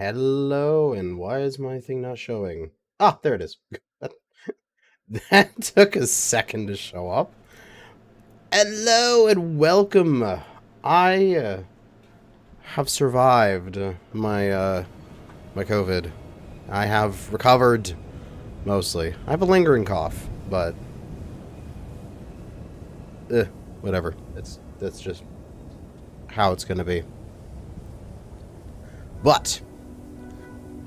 Hello, and why is my thing not showing? Ah, there it is. That took a second to show up. Hello and welcome. I have survived my COVID. I have recovered mostly. I have a lingering cough, but whatever. That's just how it's gonna be. But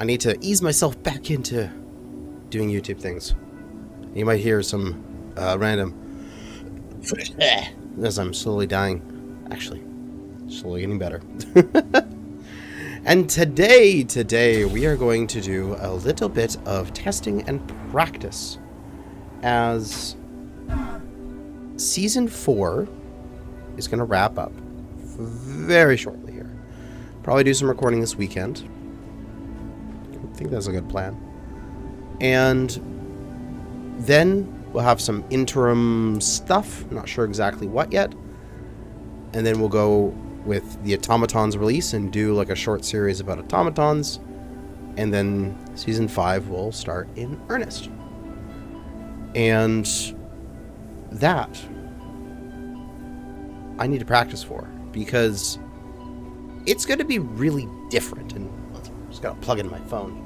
I need to ease myself back into doing YouTube things. You might hear some random as I'm slowly dying. Actually, slowly getting better. And today we are going to do a little bit of testing and practice as Season 4 is going to wrap up very shortly here. Probably do some recording this weekend. I think that's a good plan. And then we'll have some interim stuff. Not sure exactly what yet. And then we'll go with the automatons release and do like a short series about automatons. And then Season 5 will start in earnest. And that I need to practice for, because it's going to be really different. And I'm just got to plug in my phone.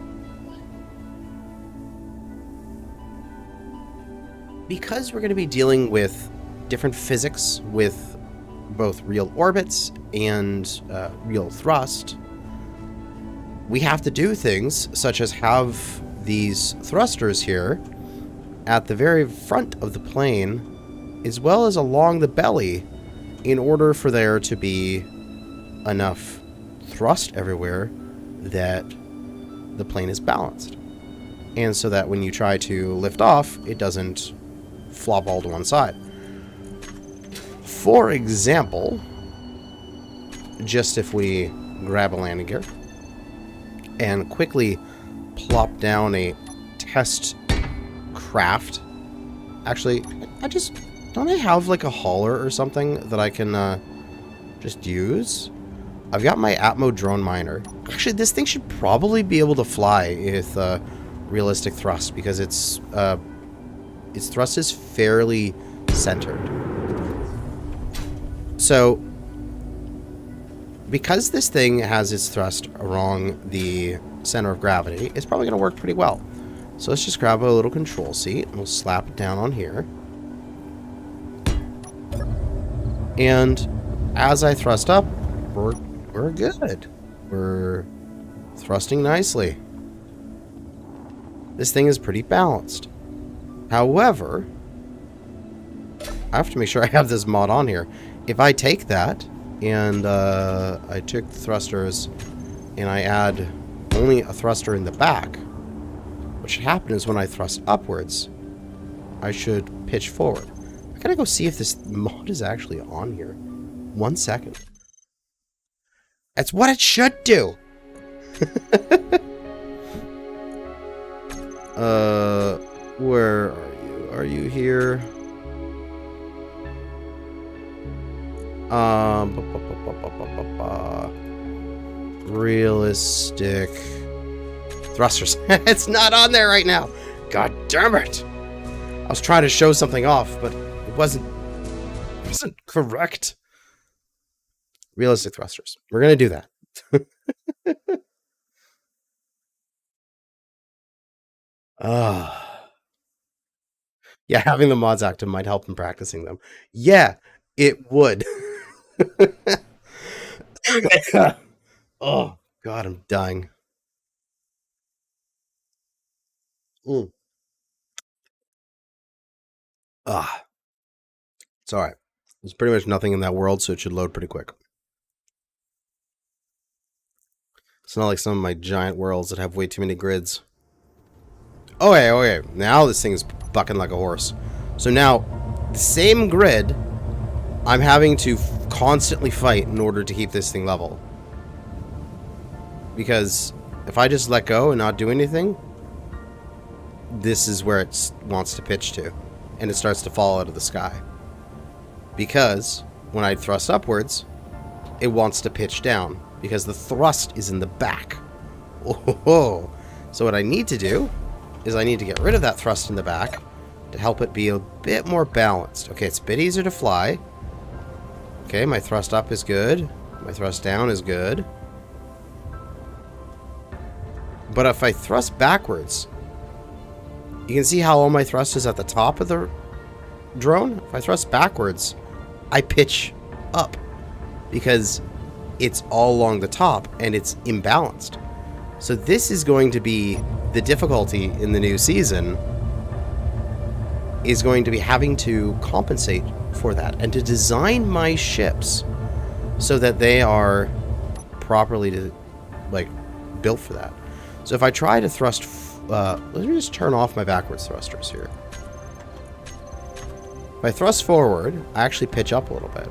Because we're going to be dealing with different physics with both real orbits and real thrust, we have to do things such as have these thrusters here at the very front of the plane, as well as along the belly, in order for there to be enough thrust everywhere that the plane is balanced. And so that when you try to lift off, it doesn't flop all to one side. For example, just if we grab a landing gear and quickly plop down a test craft. Actually, don't I have like a hauler or something that I can just use? I've got my Atmo drone miner. Actually, this thing should probably be able to fly with realistic thrust, because its thrust is fairly centered. So, because this thing has its thrust along the center of gravity, it's probably going to work pretty well. So let's just grab a little control seat, and we'll slap it down on here. And as I thrust up, we're good. We're thrusting nicely. This thing is pretty balanced. However, I have to make sure I have this mod on here. If I take that and I took the thrusters and I add only a thruster in the back, what should happen is when I thrust upwards, I should pitch forward. I gotta go see if this mod is actually on here. 1 second. That's what it should do! Where are you? Are you here? Realistic thrusters. It's not on there right now. God damn it! I was trying to show something off, but it wasn't correct. Realistic thrusters. We're gonna do that. Yeah, having the mods active might help in practicing them. Yeah, it would. Oh, God, I'm dying. It's alright. There's pretty much nothing in that world, so it should load pretty quick. It's not like some of my giant worlds that have way too many grids. Okay. Now this thing's bucking like a horse. So now, the same grid, I'm having to constantly fight in order to keep this thing level. Because if I just let go and not do anything, this is where it wants to pitch to. And it starts to fall out of the sky. Because when I thrust upwards, it wants to pitch down. Because the thrust is in the back. Oh. So what I need to do is I need to get rid of that thrust in the back to help it be a bit more balanced. Okay, it's a bit easier to fly. Okay, my thrust up is good. My thrust down is good. But if I thrust backwards, you can see how all my thrust is at the top of the drone. If I thrust backwards, I pitch up because it's all along the top and it's imbalanced. So this is going to be the difficulty in the new season, is going to be having to compensate for that and to design my ships so that they are properly built for that. So if I try to thrust, let me just turn off my backwards thrusters here. If I thrust forward, I actually pitch up a little bit.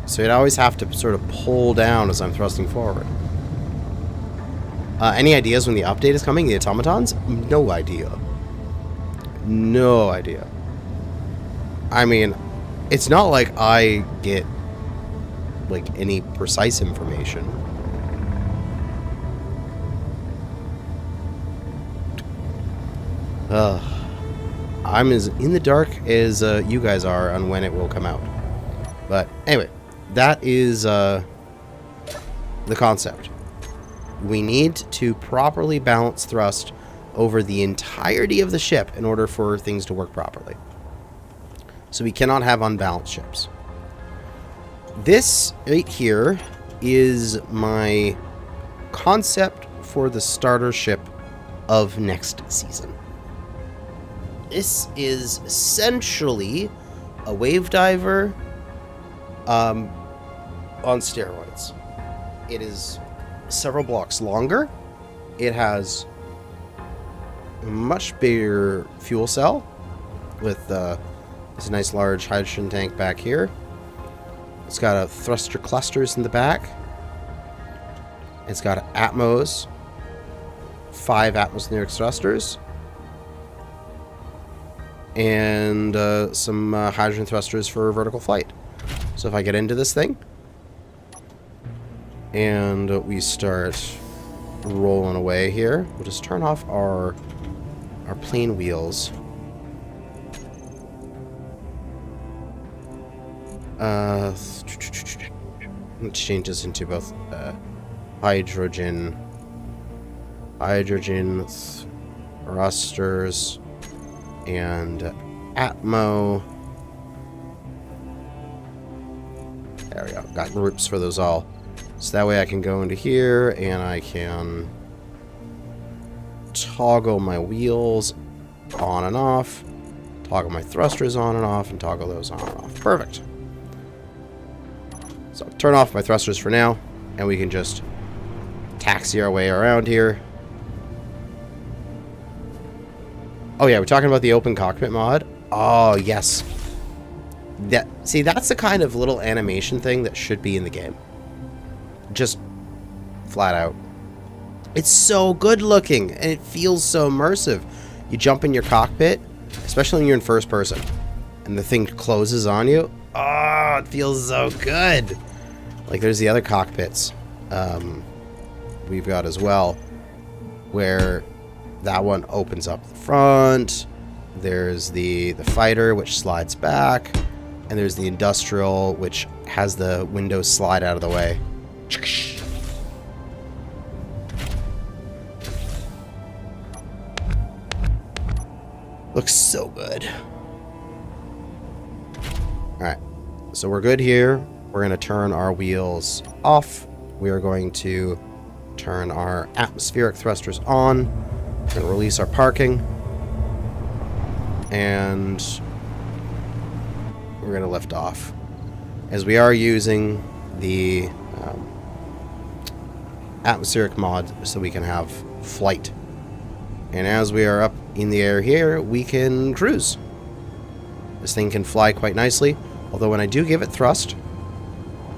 So you'd always have to sort of pull down as I'm thrusting forward. Any ideas when the update is coming? The automatons? No idea. No idea. I mean, it's not like I get any precise information. I'm as in the dark as you guys are on when it will come out. But anyway, that is the concept. We need to properly balance thrust over the entirety of the ship in order for things to work properly. So we cannot have unbalanced ships. This right here is my concept for the starter ship of next season. This is essentially a wave diver on steroids. It is several blocks longer. It has a much bigger fuel cell with this nice large hydrogen tank back here. It's got a thruster clusters in the back. It's got Atmos, 5 atmospheric thrusters, and some hydrogen thrusters for vertical flight. So if I get into this thing and we start rolling away here, we'll just turn off our plane wheels. Let's change this into both hydrogen thrusters and Atmo. There we go. Got groups for those all. So that way I can go into here and I can toggle my wheels on and off, toggle my thrusters on and off, and toggle those on and off. Perfect. So turn off my thrusters for now, and we can just taxi our way around here. Oh yeah, we're talking about the open cockpit mod. Oh yes. See, that's the kind of little animation thing that should be in the game. Just flat out. It's so good looking, and it feels so immersive. You jump in your cockpit, especially when you're in first person, and the thing closes on you. Oh, it feels so good. Like, there's the other cockpits we've got as well, where that one opens up the front. There's the fighter, which slides back, and there's the industrial, which has the windows slide out of the way. Looks so good. Alright, so we're good here. We're going to turn our wheels off. We are going to turn our atmospheric thrusters on and release our parking. And we're going to lift off. As we are using the atmospheric mod so we can have flight. And as we are up in the air here, we can cruise. This thing can fly quite nicely, although when I do give it thrust,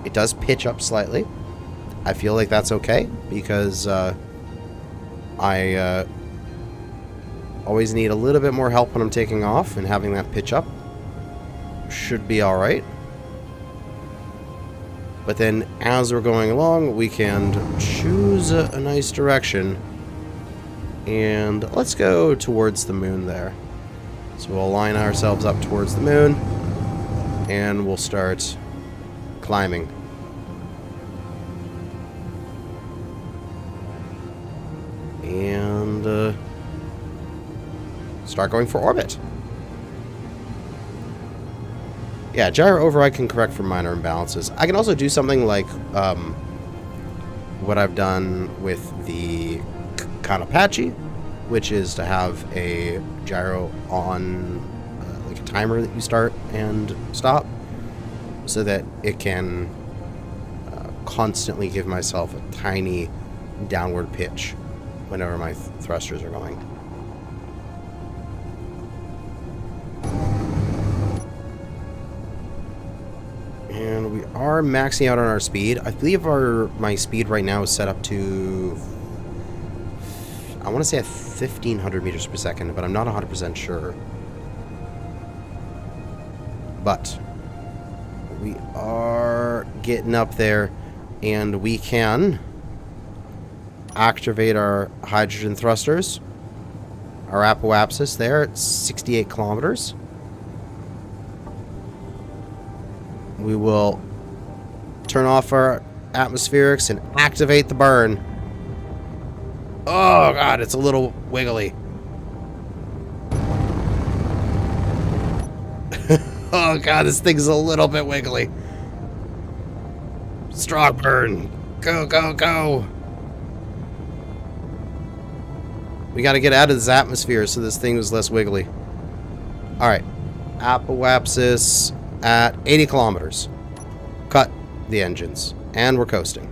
it does pitch up slightly. I feel like that's okay, because I always need a little bit more help when I'm taking off, and having that pitch up should be alright. But then as we're going along, we can choose a nice direction. And let's go towards the moon there. So we'll align ourselves up towards the moon. And we'll start climbing. And start going for orbit. Yeah, gyro override can correct for minor imbalances. I can also do something like what I've done with the Kanajashi, which is to have a gyro on like a timer that you start and stop, so that it can constantly give myself a tiny downward pitch whenever my thrusters are going. And we are maxing out on our speed. I believe my speed right now is set up to, I want to say 1,500 meters per second, but I'm not 100% sure. But we are getting up there, and we can activate our hydrogen thrusters. Our apoapsis there at 68 kilometers. We will turn off our atmospherics and activate the burn. Oh god, it's a little wiggly. Oh god, this thing's a little bit wiggly. Strong burn. Go, go, go. We gotta get out of this atmosphere so this thing is less wiggly. Alright. Apoapsis at 80 kilometers. Cut the engines. And we're coasting.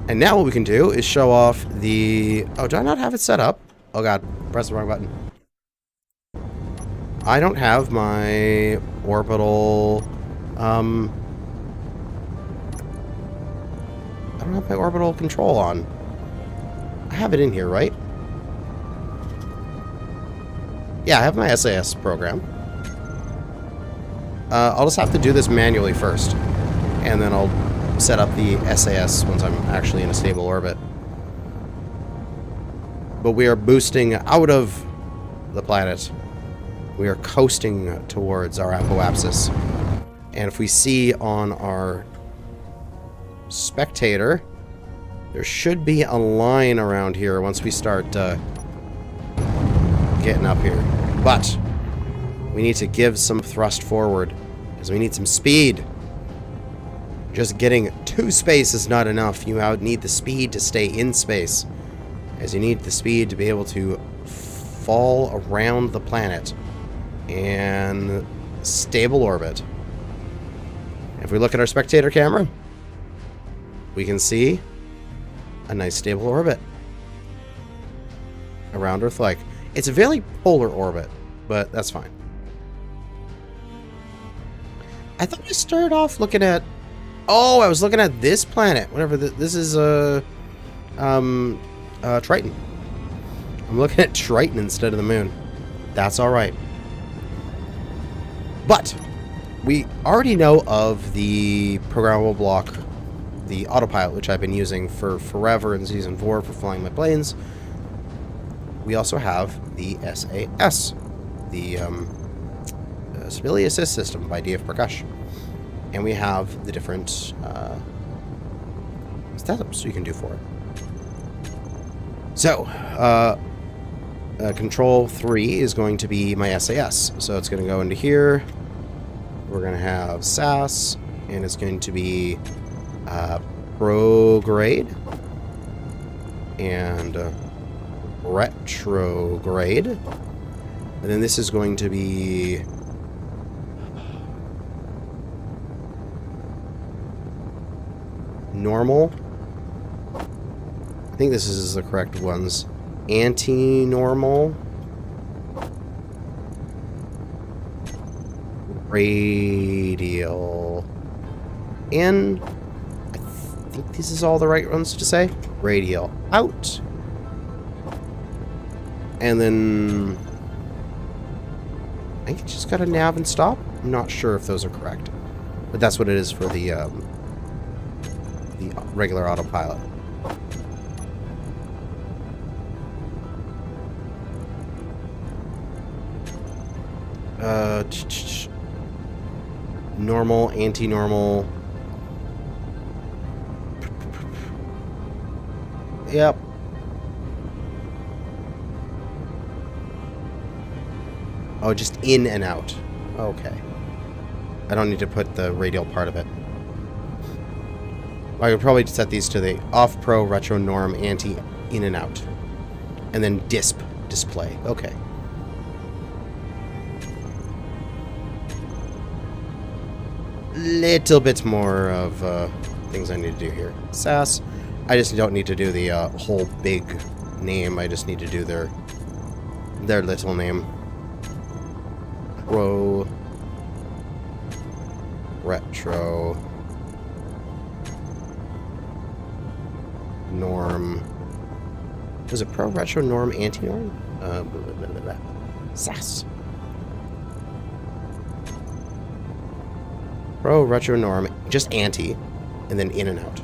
And now what we can do is show off the... Oh, do I not have it set up? Oh god, press the wrong button. I don't have my orbital... I don't have my orbital control on. I have it in here, right? Yeah, I have my SAS program. I'll just have to do this manually first. And then I'll set up the SAS once I'm actually in a stable orbit. But we are boosting out of the planet. We are coasting towards our apoapsis. And if we see on our spectator, there should be a line around here once we start getting up here. But we need to give some thrust forward, because we need some speed. Just getting to space is not enough. You need the speed to stay in space, as you need the speed to be able to fall around the planet in stable orbit. If we look at our spectator camera, we can see a nice stable orbit around Earth-like. It's a very polar orbit, but that's fine. I thought I started off looking at... Oh, I was looking at this planet. Whatever. This is Triton. I'm looking at Triton instead of the moon. That's all right. But we already know of the programmable block, the autopilot, which I've been using for forever in Season 4 for flying my planes. We also have the SAS, the Civilian Assist System by DF Prakash. And we have the different setups you can do for it. So, Control 3 is going to be my SAS. So it's going to go into here. We're going to have SAS, and it's going to be prograde and retrograde. And then this is going to be normal. I think this is the correct ones. Anti-normal. Radial. And I think this is all the right ones to say. Radial out. And then think it just got a nav and stop. I'm not sure if those are correct, but that's what it is for the regular autopilot. Normal, anti-normal. Yep. Oh, just in and out. Okay. I don't need to put the radial part of it. I would probably set these to the off, pro, retro, norm, anti, in and out. And then display. Okay. Little bit more of things I need to do here. SAS. I just don't need to do the whole big name. I just need to do their little name. Pro, retro, norm. Was it pro, retro, norm, anti-norm? SAS. Pro, retro, norm, just anti, and then in and out.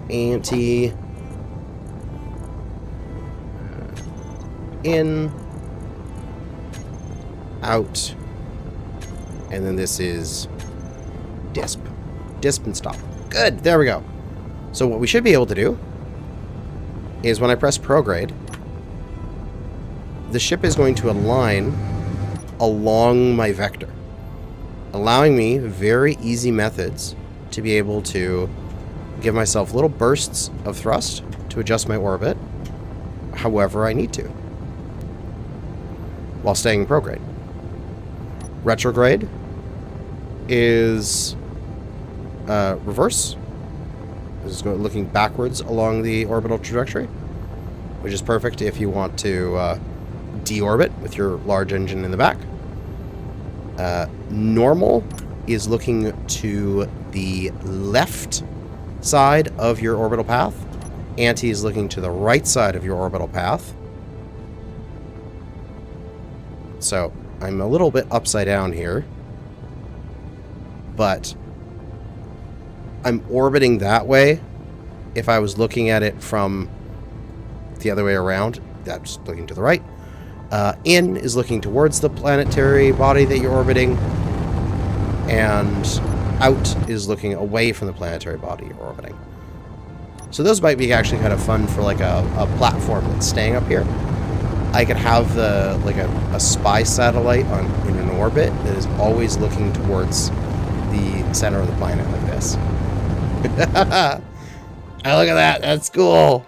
Anti, in, out, and then this is disp and stop. Good, there we go. So what we should be able to do is when I press prograde, the ship is going to align along my vector, allowing me very easy methods to be able to give myself little bursts of thrust to adjust my orbit however I need to, while staying in prograde. Retrograde is reverse. This is looking backwards along the orbital trajectory, which is perfect if you want to deorbit with your large engine in the back. Normal is looking to the left side of your orbital path. Anti is looking to the right side of your orbital path. So I'm a little bit upside down here, but I'm orbiting that way. If I was looking at it from the other way around, that's looking to the right. In is looking towards the planetary body that you're orbiting, and out is looking away from the planetary body you're orbiting. So those might be actually kind of fun for like a platform that's staying up here. I could have a spy satellite in an orbit that is always looking towards the center of the planet like this. Oh, look at that. That's cool.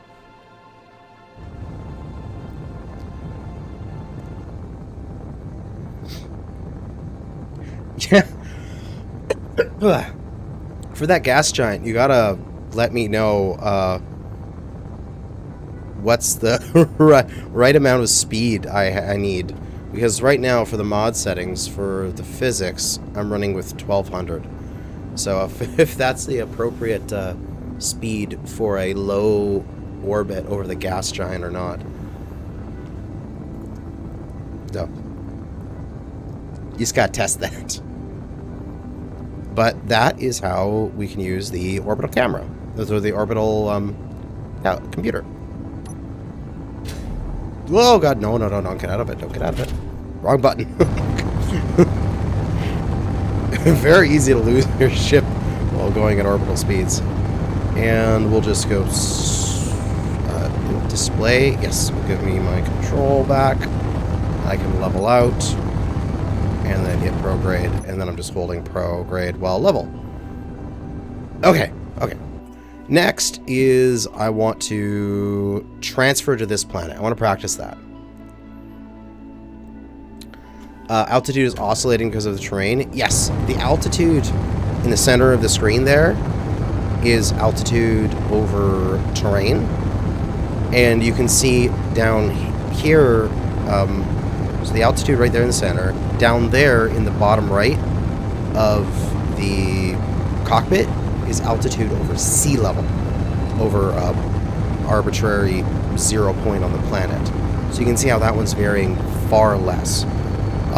Yeah. For that gas giant, you gotta let me know what's the right amount of speed I need. Because right now, for the mod settings, for the physics, I'm running with 1200. So if that's the appropriate speed for a low orbit over the gas giant or not. So, you just gotta test that. But that is how we can use the orbital camera. Those are the orbital computer. Whoa, God, no, don't get out of it. Don't get out of it. Wrong button. Very easy to lose your ship while going at orbital speeds. And we'll just go display. Yes, will give me my control back. I can level out. And then hit prograde, and then I'm just holding prograde while level. Okay. Next is I want to transfer to this planet. I want to practice that. Altitude is oscillating because of the terrain. Yes, the altitude in the center of the screen there is altitude over terrain. And you can see down here, so the altitude right there in the center. Down there in the bottom right of the cockpit is altitude over sea level, over arbitrary 0 point on the planet. So you can see how that one's varying far less.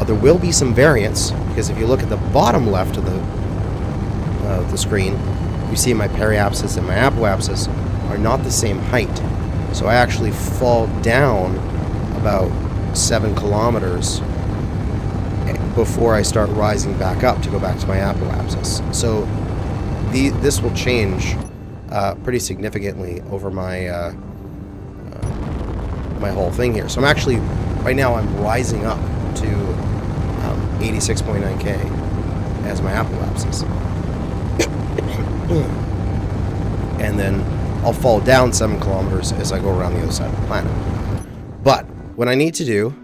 There will be some variance, because if you look at the bottom left of the screen, you see my periapsis and my apoapsis are not the same height. So I actually fall down about 7 kilometers before I start rising back up to go back to my apoapsis. So this will change pretty significantly over my my whole thing here. So I'm actually, right now I'm rising up to 86.9K as my apoapsis. And then I'll fall down 7 kilometers as I go around the other side of the planet. But what I need to do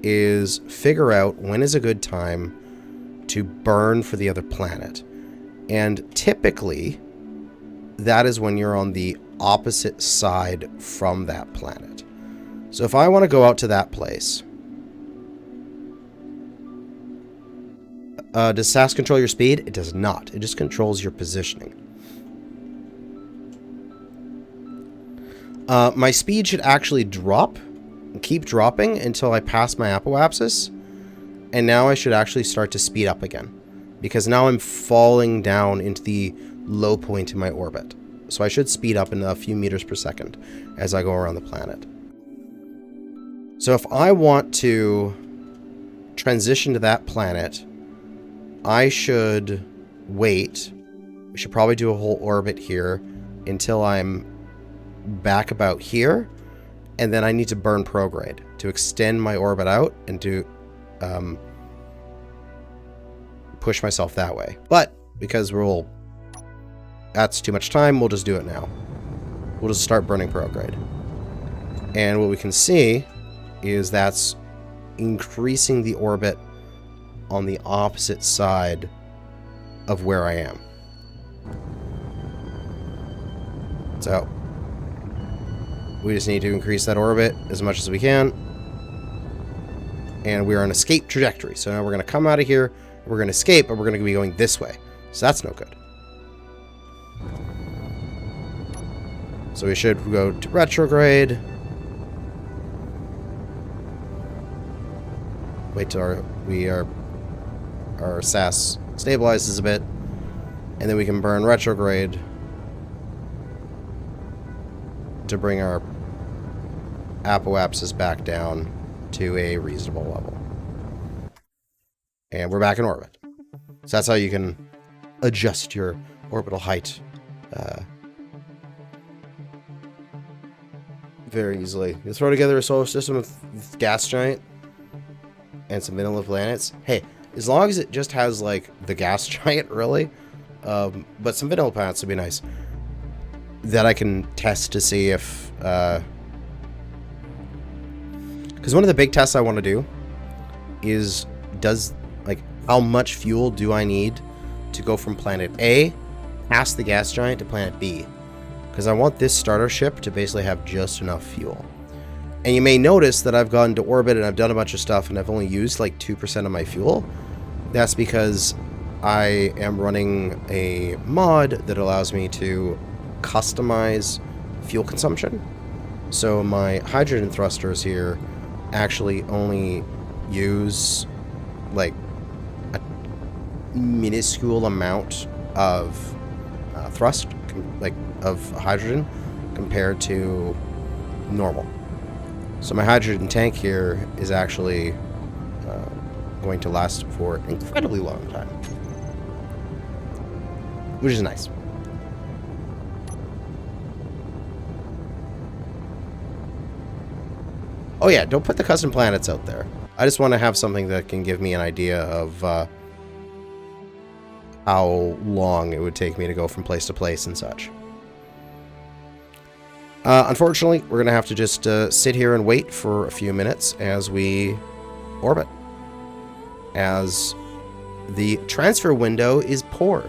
is figure out when is a good time to burn for the other planet. And typically, that is when you're on the opposite side from that planet. So if I want to go out to that place, does SAS control your speed? It does not. It just controls your positioning. My speed should actually drop, keep dropping until I pass my apoapsis, and now I should actually start to speed up again, because now I'm falling down into the low point in my orbit. So I should speed up in a few meters per second as I go around the planet. So if I want to transition to that planet, I should wait. We should probably do a whole orbit here until I'm back about here, and then I need to burn prograde to extend my orbit out and to push myself that way. But because that's too much time, we'll just do it now. We'll just start burning prograde. And what we can see is that's increasing the orbit on the opposite side of where I am. So we just need to increase that orbit as much as we can. And we're on escape trajectory. So now we're going to come out of here, we're going to escape, and we're going to be going this way. So that's no good. So we should go to retrograde. Wait till our SAS stabilizes a bit, and then we can burn retrograde to bring our apoapsis back down to a reasonable level. And we're back in orbit. So that's how you can adjust your orbital height very easily. You throw together a solar system with gas giant and some vanilla planets. Hey, as long as it just has like the gas giant, really, but some vanilla planets would be nice. That I can test to see if, because one of the big tests I want to do is how much fuel do I need to go from planet A past the gas giant to planet B? Because I want this starter ship to basically have just enough fuel. And you may notice that I've gone to orbit and I've done a bunch of stuff and I've only used like 2% of my fuel. That's because I am running a mod that allows me to customize fuel consumption. So my hydrogen thrusters here actually only use like a minuscule amount of thrust, like of hydrogen, compared to normal. So my hydrogen tank here is actually going to last for an incredibly long time, which is nice. Oh yeah, don't put the custom planets out there. I just want to have something that can give me an idea of how long it would take me to go from place to place and such. Unfortunately, we're going to have to just sit here and wait for a few minutes as we orbit, as the transfer window is poor.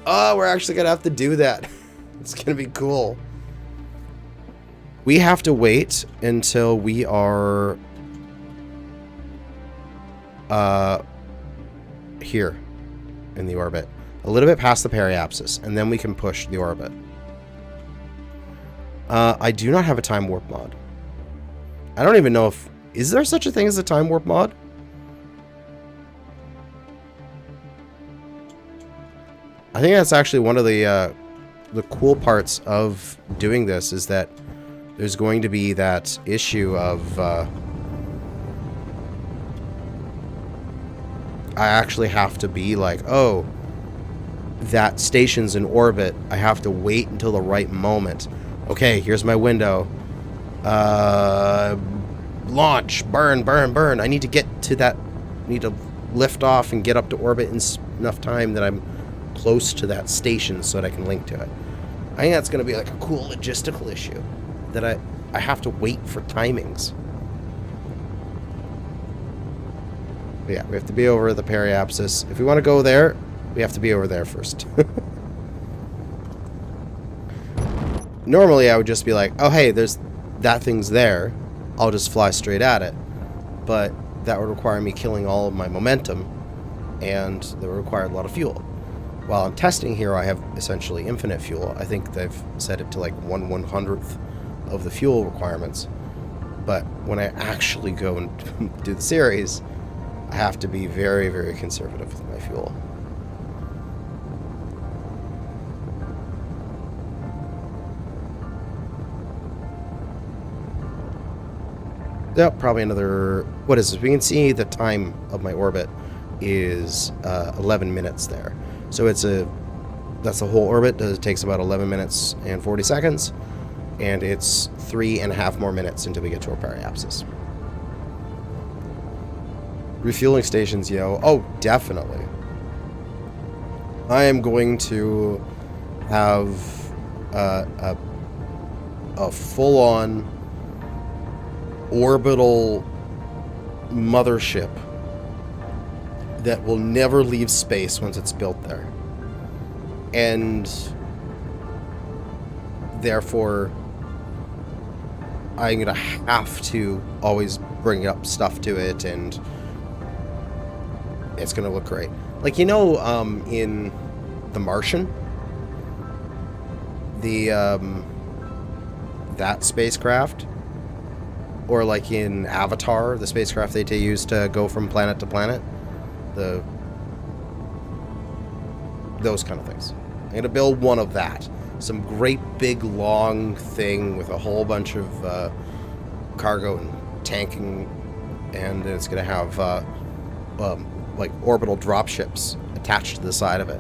Oh, we're actually going to have to do that. It's going to be cool. We have to wait until we are here in the orbit, a little bit past the periapsis, and then we can push the orbit. I do not have a time warp mod. I don't even know if... Is there such a thing as a time warp mod? I think that's actually one of the cool parts of doing this, is that there's going to be that issue of... I actually have to be like, oh, that station's in orbit. I have to wait until the right moment. Okay, here's my window. Launch, burn, burn, burn. I need to get to that. Need to lift off and get up to orbit in enough time that I'm close to that station so that I can link to it. I think that's going to be like a cool logistical issue, that I have to wait for timings. But yeah, we have to be over the periapsis. If we want to go there, we have to be over there first. Normally, I would just be like, oh, hey, there's that thing's there. I'll just fly straight at it. But that would require me killing all of my momentum, and that would require a lot of fuel. While I'm testing here, I have essentially infinite fuel. I think they've set it to like 1/100th of the fuel requirements. But when I actually go and do the series, I have to be very, very conservative with my fuel. Yep, probably another... What is this? We can see the time of my orbit is 11 minutes there. So it's that's the whole orbit. It takes about 11 minutes and 40 seconds. And it's 3.5 more minutes until we get to our periapsis. Refueling stations, yo. Oh, definitely. I am going to have a full-on orbital mothership that will never leave space once it's built there. And therefore, I'm going to have to always bring up stuff to it, and it's going to look great. Like, you know, in The Martian, that spacecraft, or like in Avatar, the spacecraft they use to go from planet to planet, those kind of things. I'm going to build one of that. Some great big long thing with a whole bunch of cargo and tanking, and it's going to have like orbital dropships attached to the side of it.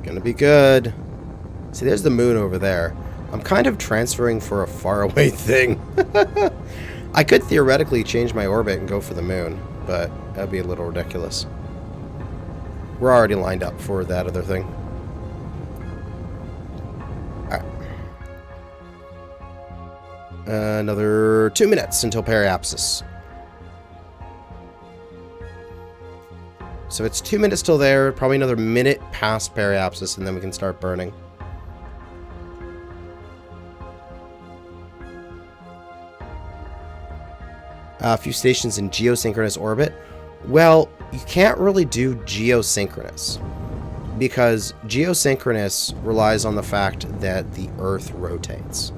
Gonna be good. See, there's the moon over there. I'm kind of transferring for a faraway thing. I could theoretically change my orbit and go for the moon, but that'd be a little ridiculous. We're already lined up for that other thing. Alright. Another 2 minutes until periapsis. So it's 2 minutes till there, probably another minute past periapsis, and then we can start burning. A few stations in geosynchronous orbit. Well, you can't really do geosynchronous, because geosynchronous relies on the fact that the Earth rotates.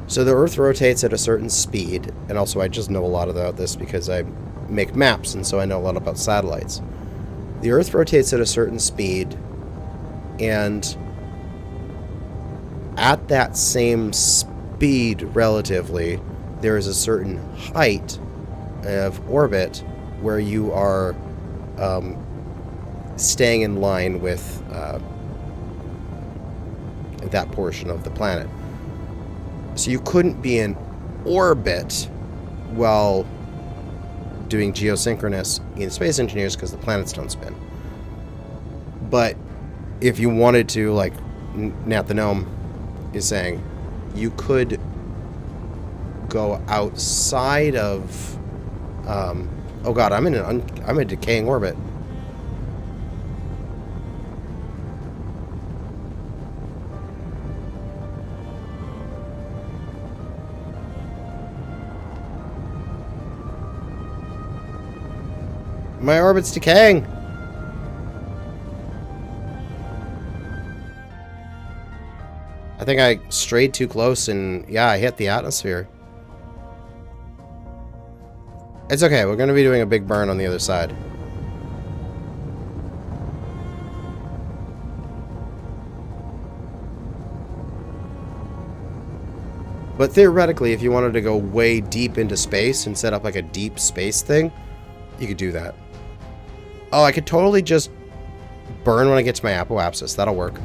So the Earth rotates at a certain speed, and also I just know a lot about this because I make maps, and so I know a lot about satellites. The Earth rotates at a certain speed, and at that same speed, relatively, there is a certain height of orbit where you are staying in line with that portion of the planet. So you couldn't be in orbit while doing geosynchronous in Space Engineers because the planets don't spin. But if you wanted to, like Nat the Gnome is saying, you could go outside of oh god, I'm in a decaying orbit. My orbit's decaying. I think I strayed too close and, yeah, I hit the atmosphere. It's okay. We're going to be doing a big burn on the other side. But theoretically, if you wanted to go way deep into space and set up like a deep space thing, you could do that. Oh, I could totally just burn when I get to my apoapsis. That'll work.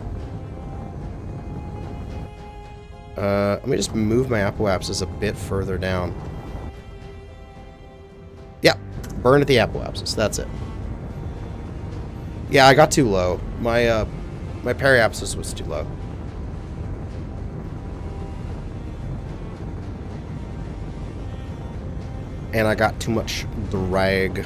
Let me just move my apoapsis a bit further down. Yeah, burn at the apoapsis. That's it. Yeah, I got too low. My periapsis was too low. And I got too much drag.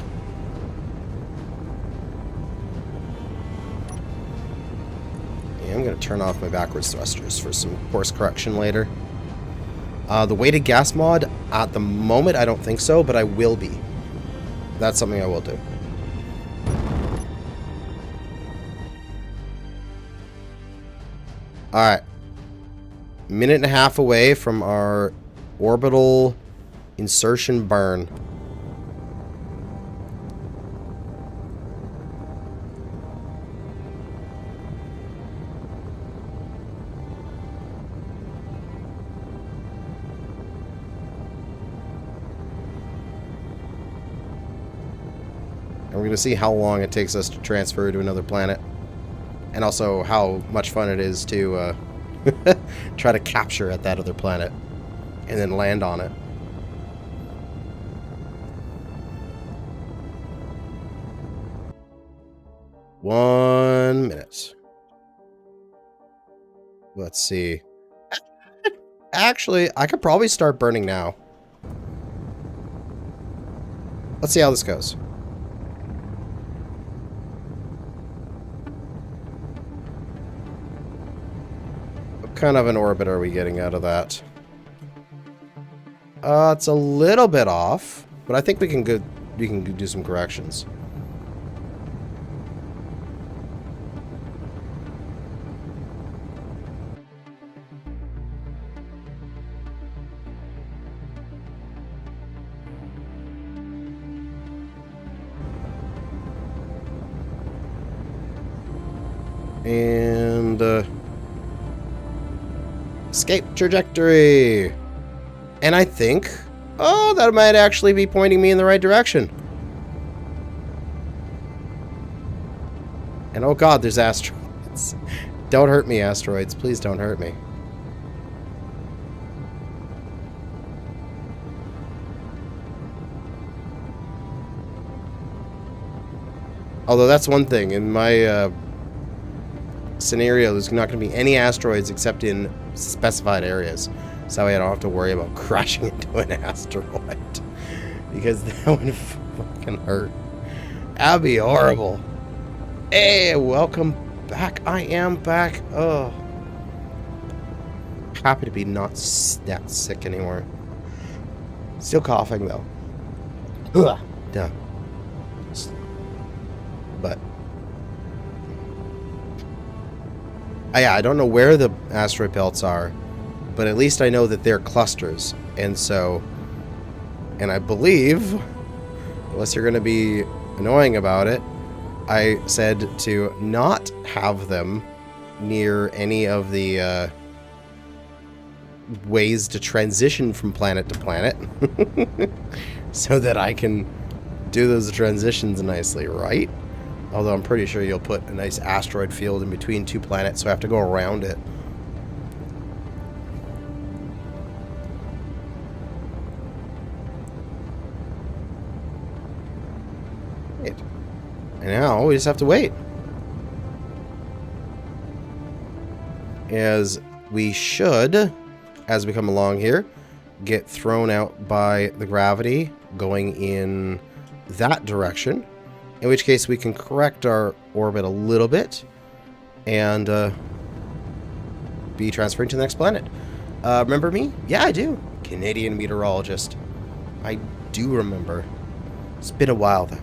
Yeah, I'm going to turn off my backwards thrusters for some course correction later. The weighted gas mod, at the moment, I don't think so, but I will be. That's something I will do. Alright. Minute and a half away from our orbital insertion burn. And we're going to see how long it takes us to transfer to another planet. And also how much fun it is to try to capture at that other planet and then land on it. One minute. Let's see. Actually, I could probably start burning now. Let's see how this goes. What kind of an orbit are we getting out of that? It's a little bit off, but I think we can do some corrections. And escape trajectory. And I think, oh, that might actually be pointing me in the right direction. And oh god, there's asteroids. Don't hurt me, asteroids. Please don't hurt me. Although that's one thing. In my scenario, there's not going to be any asteroids except in specified areas. So that way I don't have to worry about crashing into an asteroid. Because that would fucking hurt. That'd be horrible. Hey, welcome back. I am back. Oh. Happy to be not that sick anymore. Still coughing though. Ugh. Yeah. But yeah, I don't know where the asteroid belts are, but at least I know that they're clusters. And so, and I believe, unless you're going to be annoying about it, I said to not have them near any of the ways to transition from planet to planet so that I can do those transitions nicely, right? Although I'm pretty sure you'll put a nice asteroid field in between two planets, so I have to go around it. Right. And now we just have to wait. As we should, as we come along here, get thrown out by the gravity going in that direction. In which case we can correct our orbit a little bit and be transferring to the next planet. Remember me? Yeah, I do. Canadian meteorologist. I do remember. It's been a while though.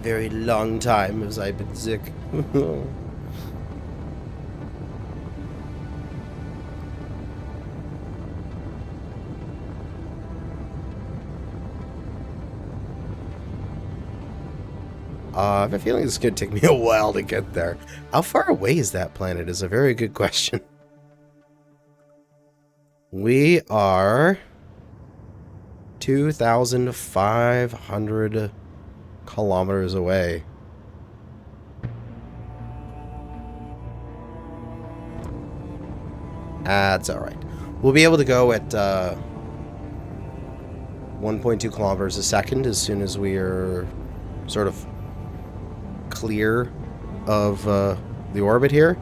very long time as I've been sick. I have a feeling it's going to take me a while to get there. How far away is that planet is a very good question. We are 2,500 kilometers away. That's alright. We'll be able to go at 1.2 kilometers a second as soon as we are sort of clear of the orbit here.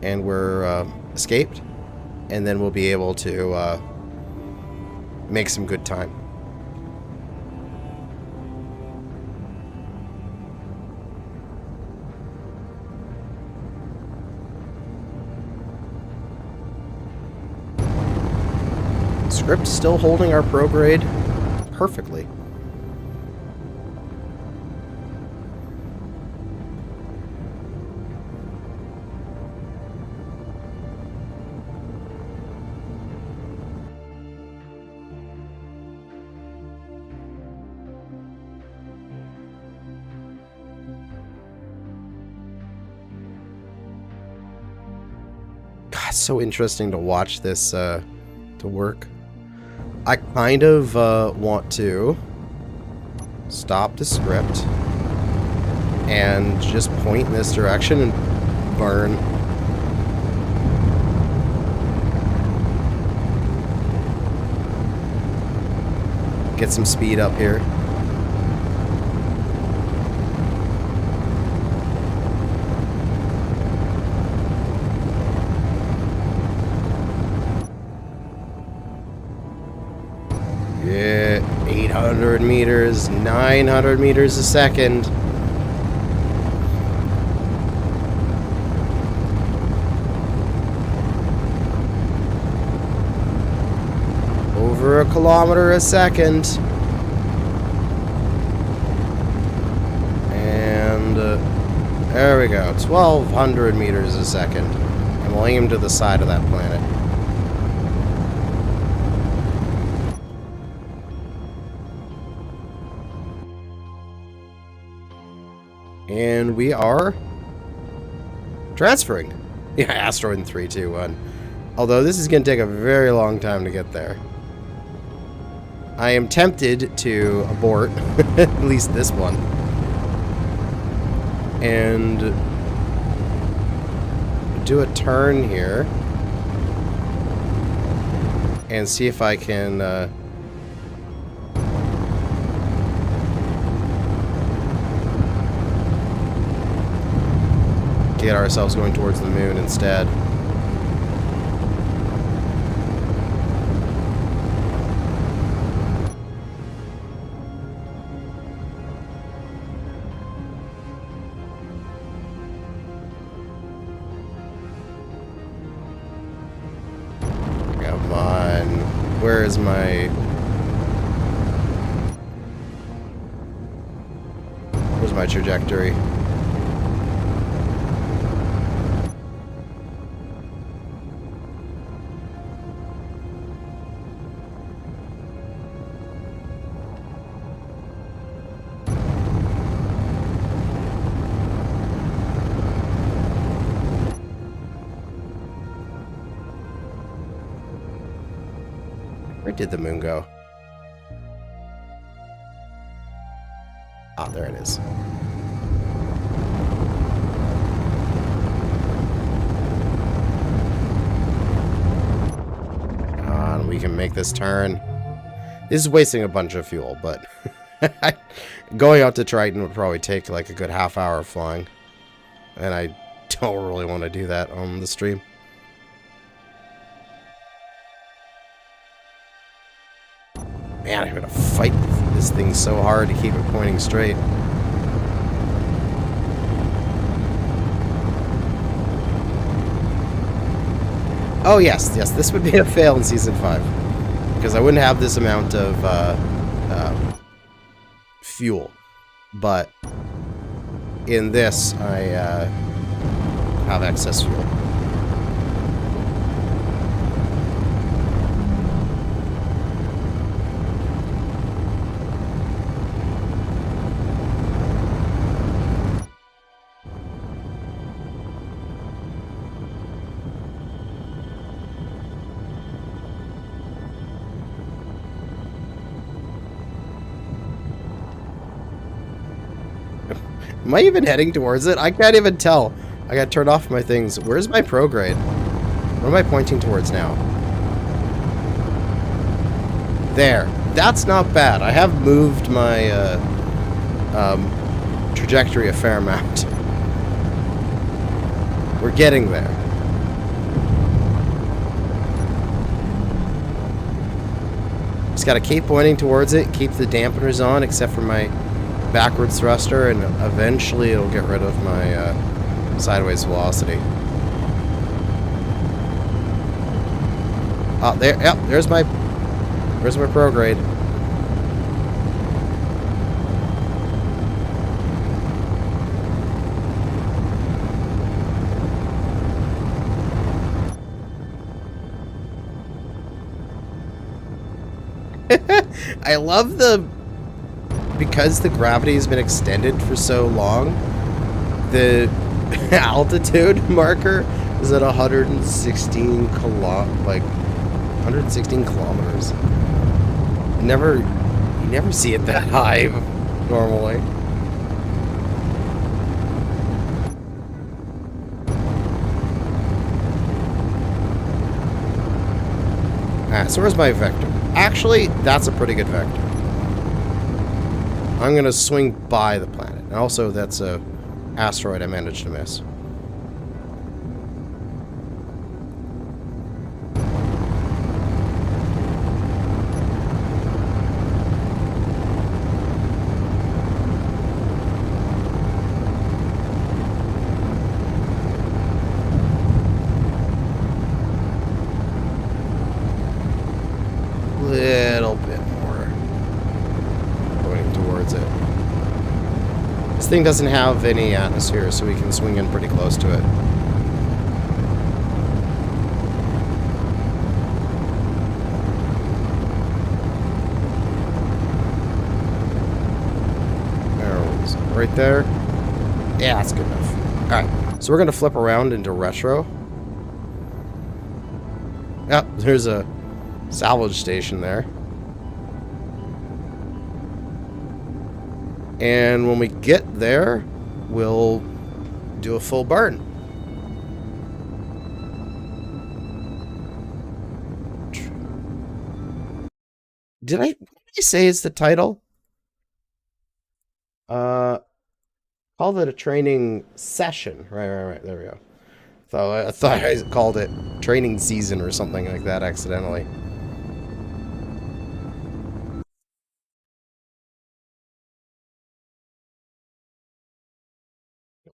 And we're escaped. And then we'll be able to make some good time. Script still holding our prograde perfectly. God, it's so interesting to watch this to work. I kind of want to stop the script and just point in this direction and burn. Get some speed up here. Yeah, 800 meters, 900 meters a second. Over a kilometer a second. And there we go, 1,200 meters a second. And we'll aim to the side of that planet. And we are transferring. Yeah, asteroid in 3, 2, 1. Although this is going to take a very long time to get there. I am tempted to abort, at least this one. And do a turn here. And see if I can... get ourselves going towards the moon instead. Come on. Where is my... Where's my trajectory? Where did the moon go? Ah, there it is. We can make this turn. This is wasting a bunch of fuel, but going out to Triton would probably take like a good half hour of flying. And I don't really want to do that on the stream. Man, I'm gonna fight this thing so hard to keep it pointing straight. Oh yes, this would be a fail in Season 5. Because I wouldn't have this amount of fuel. but in this, I have excess fuel. Am I even heading towards it? I can't even tell. I gotta turn off my things. Where's my prograde? What am I pointing towards now? There. That's not bad. I have moved my trajectory a fair amount. We're getting there. Just gotta keep pointing towards it, keep the dampeners on, except for my backwards thruster, and eventually it'll get rid of my sideways velocity. Oh, there, yep, there's my prograde. I love because the gravity has been extended for so long, the altitude marker is at 116 kilometers. You never see it that high normally. Alright, so where's my vector? Actually, that's a pretty good vector. I'm gonna swing by the planet. And also, that's a asteroid I managed to miss. Little bit more going towards it. This thing doesn't have any atmosphere, so we can swing in pretty close to it. Right there. Yeah, that's good enough. Alright, so we're going to flip around into retro. Yep, there's a salvage station there. And when we get there, we'll do a full burn. What did I say is the title? Called it a training session. Right. There we go. I thought I called it training season or something like that accidentally.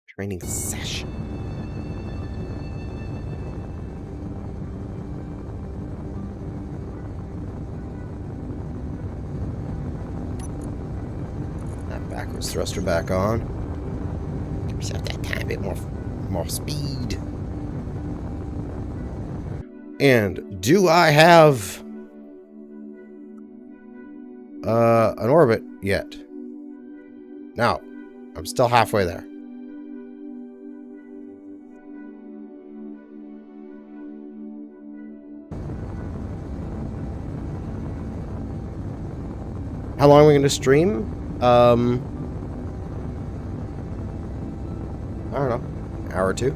Training session. That backwards thruster back on. Give yourself that tiny bit more speed. And do I have an orbit yet? No. I'm still halfway there. How long are we going to stream? I don't know. An hour or two?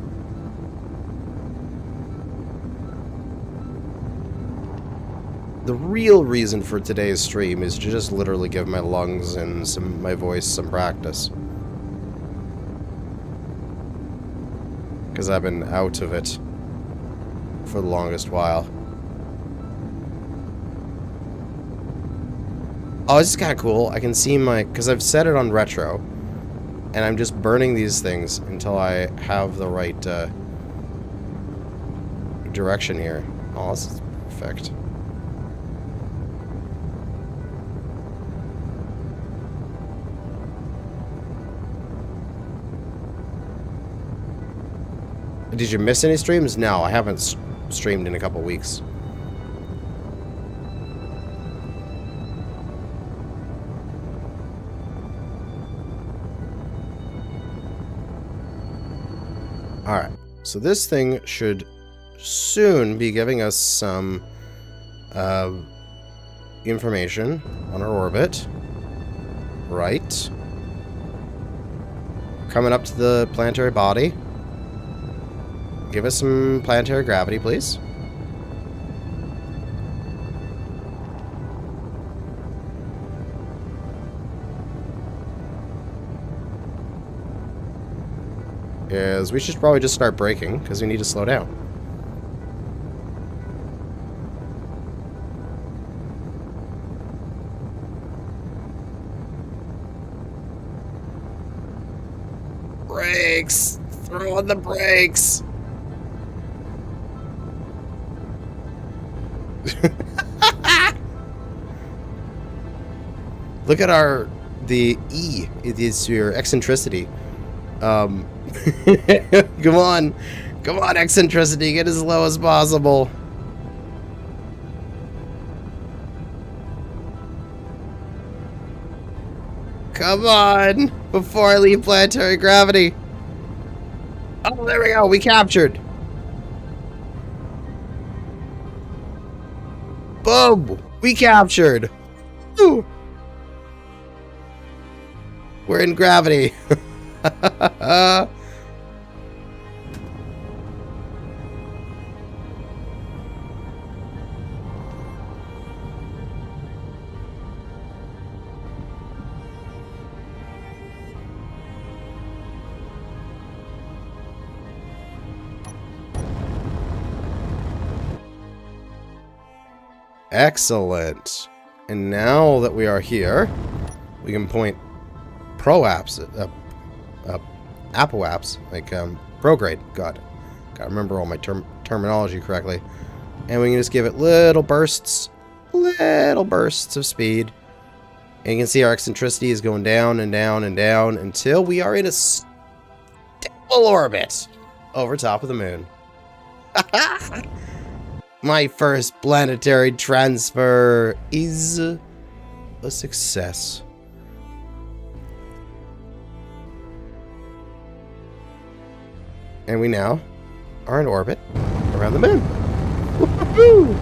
The real reason for today's stream is to just literally give my lungs and my voice some practice. Because I've been out of it for the longest while. Oh, this is kind of cool. I can see because I've set it on retro, and I'm just burning these things until I have the right direction here. Oh, this is perfect. Did you miss any streams? No, I haven't streamed in a couple weeks. Alright, so this thing should soon be giving us some information on our orbit. Right. Coming up to the planetary body. Give us some planetary gravity, please. Is we should probably just start braking because we need to slow down. Brakes! Throw on the brakes! Look at the E. It is your eccentricity. Come on. Come on, eccentricity. Get as low as possible. Come on. Before I leave planetary gravity. Oh, there we go. We captured. Boom. We captured. Woo. We're in gravity. Excellent. And now that we are here, we can point pro apps, Apple apps, like ProGrade. God, gotta remember all my terminology correctly. And we can just give it little bursts of speed. And you can see our eccentricity is going down and down and down until we are in a stable orbit over top of the moon. My first planetary transfer is a success. And we now are in orbit around the moon. Woo-hoo-hoo!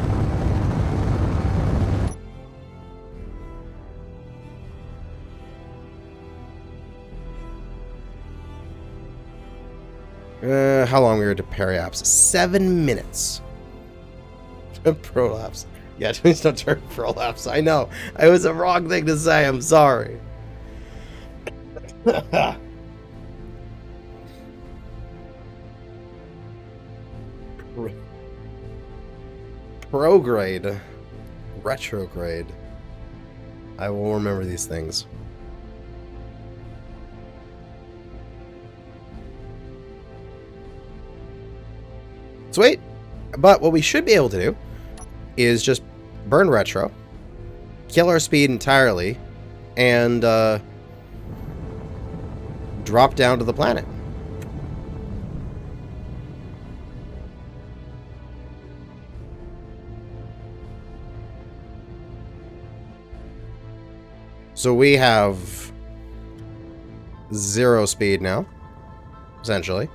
How long we were to periapse? 7 minutes. Prolapse. Yeah, please don't turn prolapse. I know. It was a wrong thing to say. I'm sorry. Prograde. Retrograde. I will remember these things. Sweet. But what we should be able to do is just burn retro, kill our speed entirely, and drop down to the planet. So we have 0 speed now, essentially.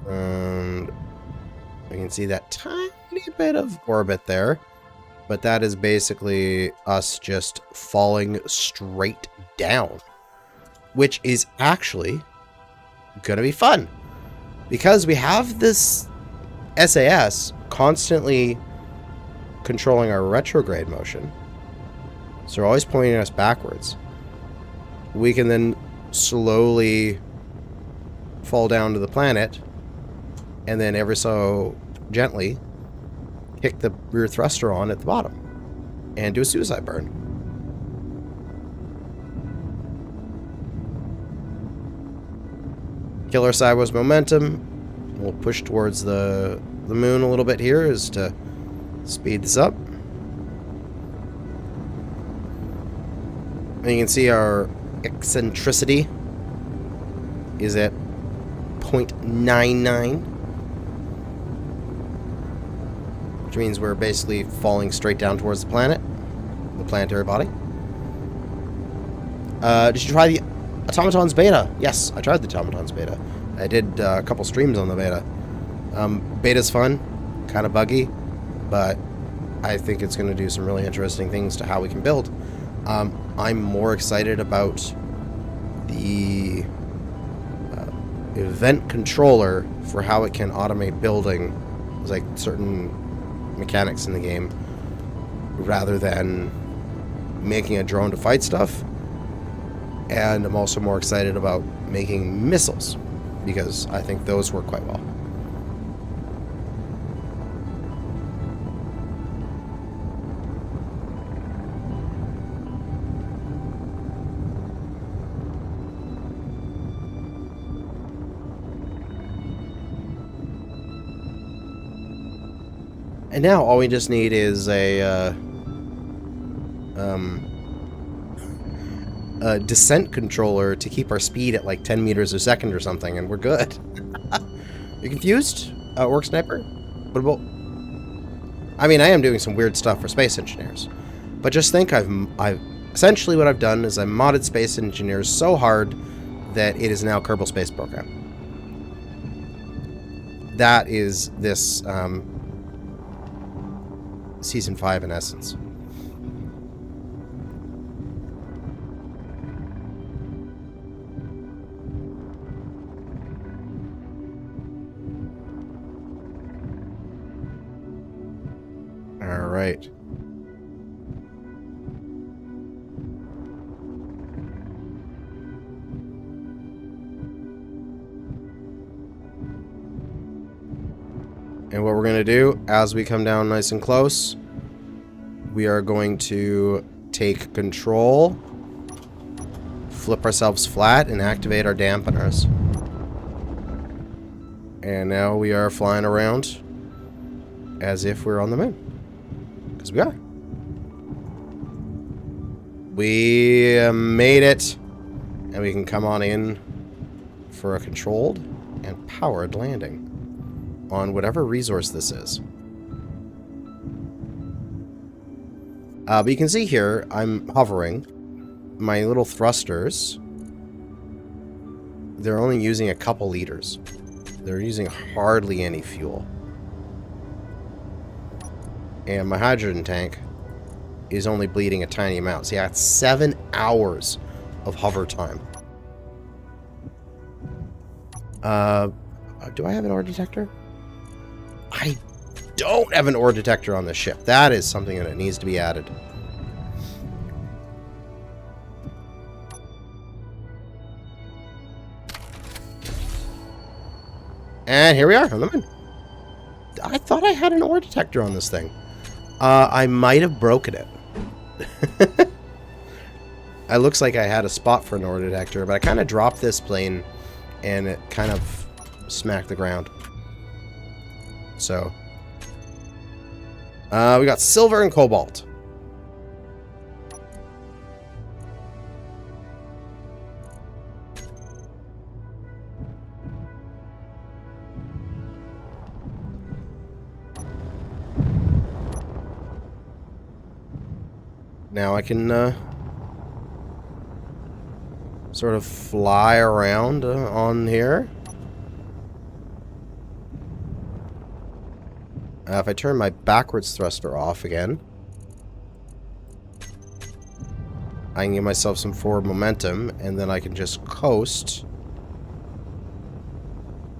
And we can see that tiny bit of orbit there, but that is basically us just falling straight down, which is actually gonna be fun because we have this SAS constantly controlling our retrograde motion, so they're always pointing us backwards. We can then slowly fall down to the planet and then ever so gently kick the rear thruster on at the bottom and do a suicide burn. Kill our sideways momentum. We'll push towards the moon a little bit here is to speed this up. And you can see our eccentricity is at 0.99, which means we're basically falling straight down towards the planet, the planetary body. Did you try the Automaton's beta? Yes, I tried the Automaton's beta. I did a couple streams on the beta. Beta's fun, kind of buggy, but I think it's going to do some really interesting things to how we can build. I'm more excited about the event controller for how it can automate building, like certain mechanics in the game, rather than making a drone to fight stuff. And I'm also more excited about making missiles, because I think those work quite well. And now all we just need is a descent controller to keep our speed at like 10 meters a second or something, and we're good. You confused, Orc Sniper? What about... I mean, I am doing some weird stuff for Space Engineers, but just think I've essentially what I've done is I modded Space Engineers so hard that it is now a Kerbal Space Program. That is this Season 5 in essence. All right. And what we're going to do, as we come down nice and close, we are going to take control, flip ourselves flat, and activate our dampeners. And now we are flying around as if we're on the moon. Because we are. We made it. And we can come on in for a controlled and powered landing on whatever resource this is. But you can see here, I'm hovering. My little thrusters, they're only using a couple liters. They're using hardly any fuel. And my hydrogen tank is only bleeding a tiny amount. See, I got 7 hours of hover time. Do I have an ore detector? I don't have an ore detector on this ship. That is something that needs to be added. And here we are on the moon. I thought I had an ore detector on this thing. I might have broken it. It looks like I had a spot for an ore detector, but I kind of dropped this plane and it kind of smacked the ground. So, we got silver and cobalt. Now I can sort of fly around on here. If I turn my backwards thruster off again, I can give myself some forward momentum, and then I can just coast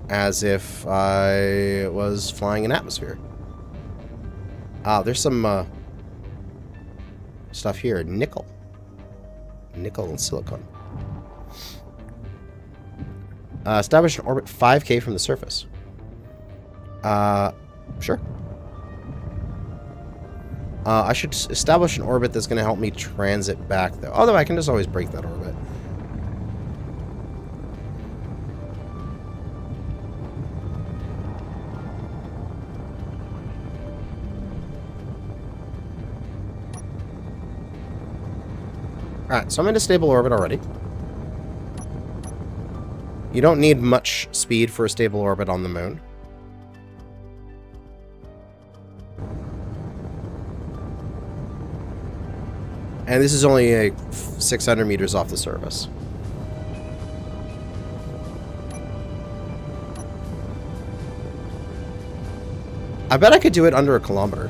as if I was flying an atmosphere. There's some stuff here. Nickel and silicon. Establish an orbit 5K from the surface. Sure. I should establish an orbit that's going to help me transit back, though. Although I can just always break that orbit. Alright, so I'm in a stable orbit already. You don't need much speed for a stable orbit on the moon. And this is only 600 meters off the surface. I bet I could do it under a kilometer.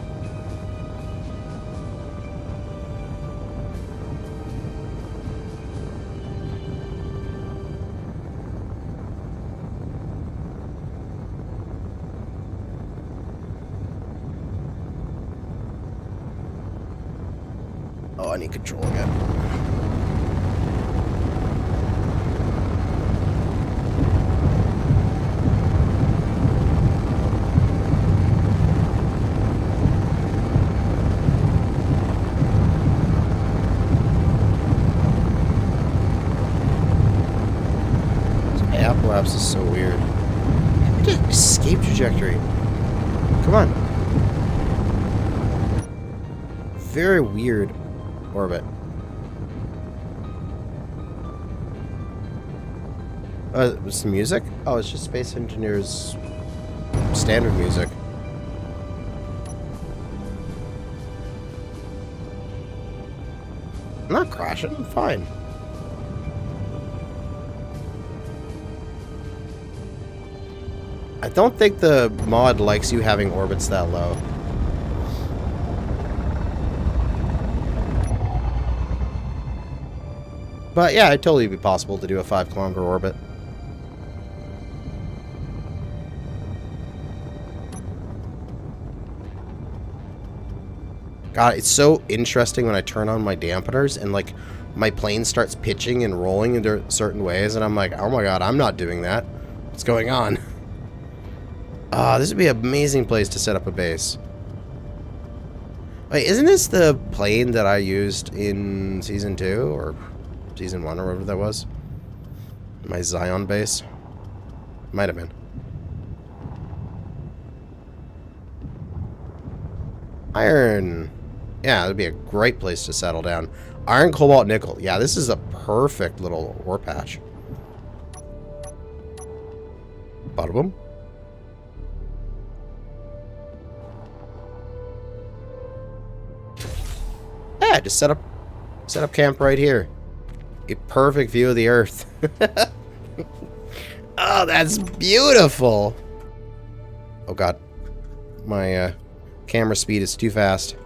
Oh, I need control again. This is so weird. Escape trajectory. Come on. Very weird orbit. What's the music? Oh, it's just Space Engineers standard music. I'm not crashing, I'm fine. I don't think the mod likes you having orbits that low. But yeah, it'd totally be possible to do a 5-kilometer orbit. God, it's so interesting when I turn on my dampeners and like my plane starts pitching and rolling in certain ways, and I'm like, oh my god, I'm not doing that. What's going on? This would be an amazing place to set up a base. Wait, isn't this the plane that I used in Season 2? Or Season 1 or whatever that was? My Zion base? Might have been. Iron. Yeah, that'd be a great place to settle down. Iron, cobalt, nickel. Yeah, this is a perfect little ore patch. Bada boom. Yeah, just set up camp right here. A perfect view of the Earth. Oh, that's beautiful. Oh god, my camera speed is too fast.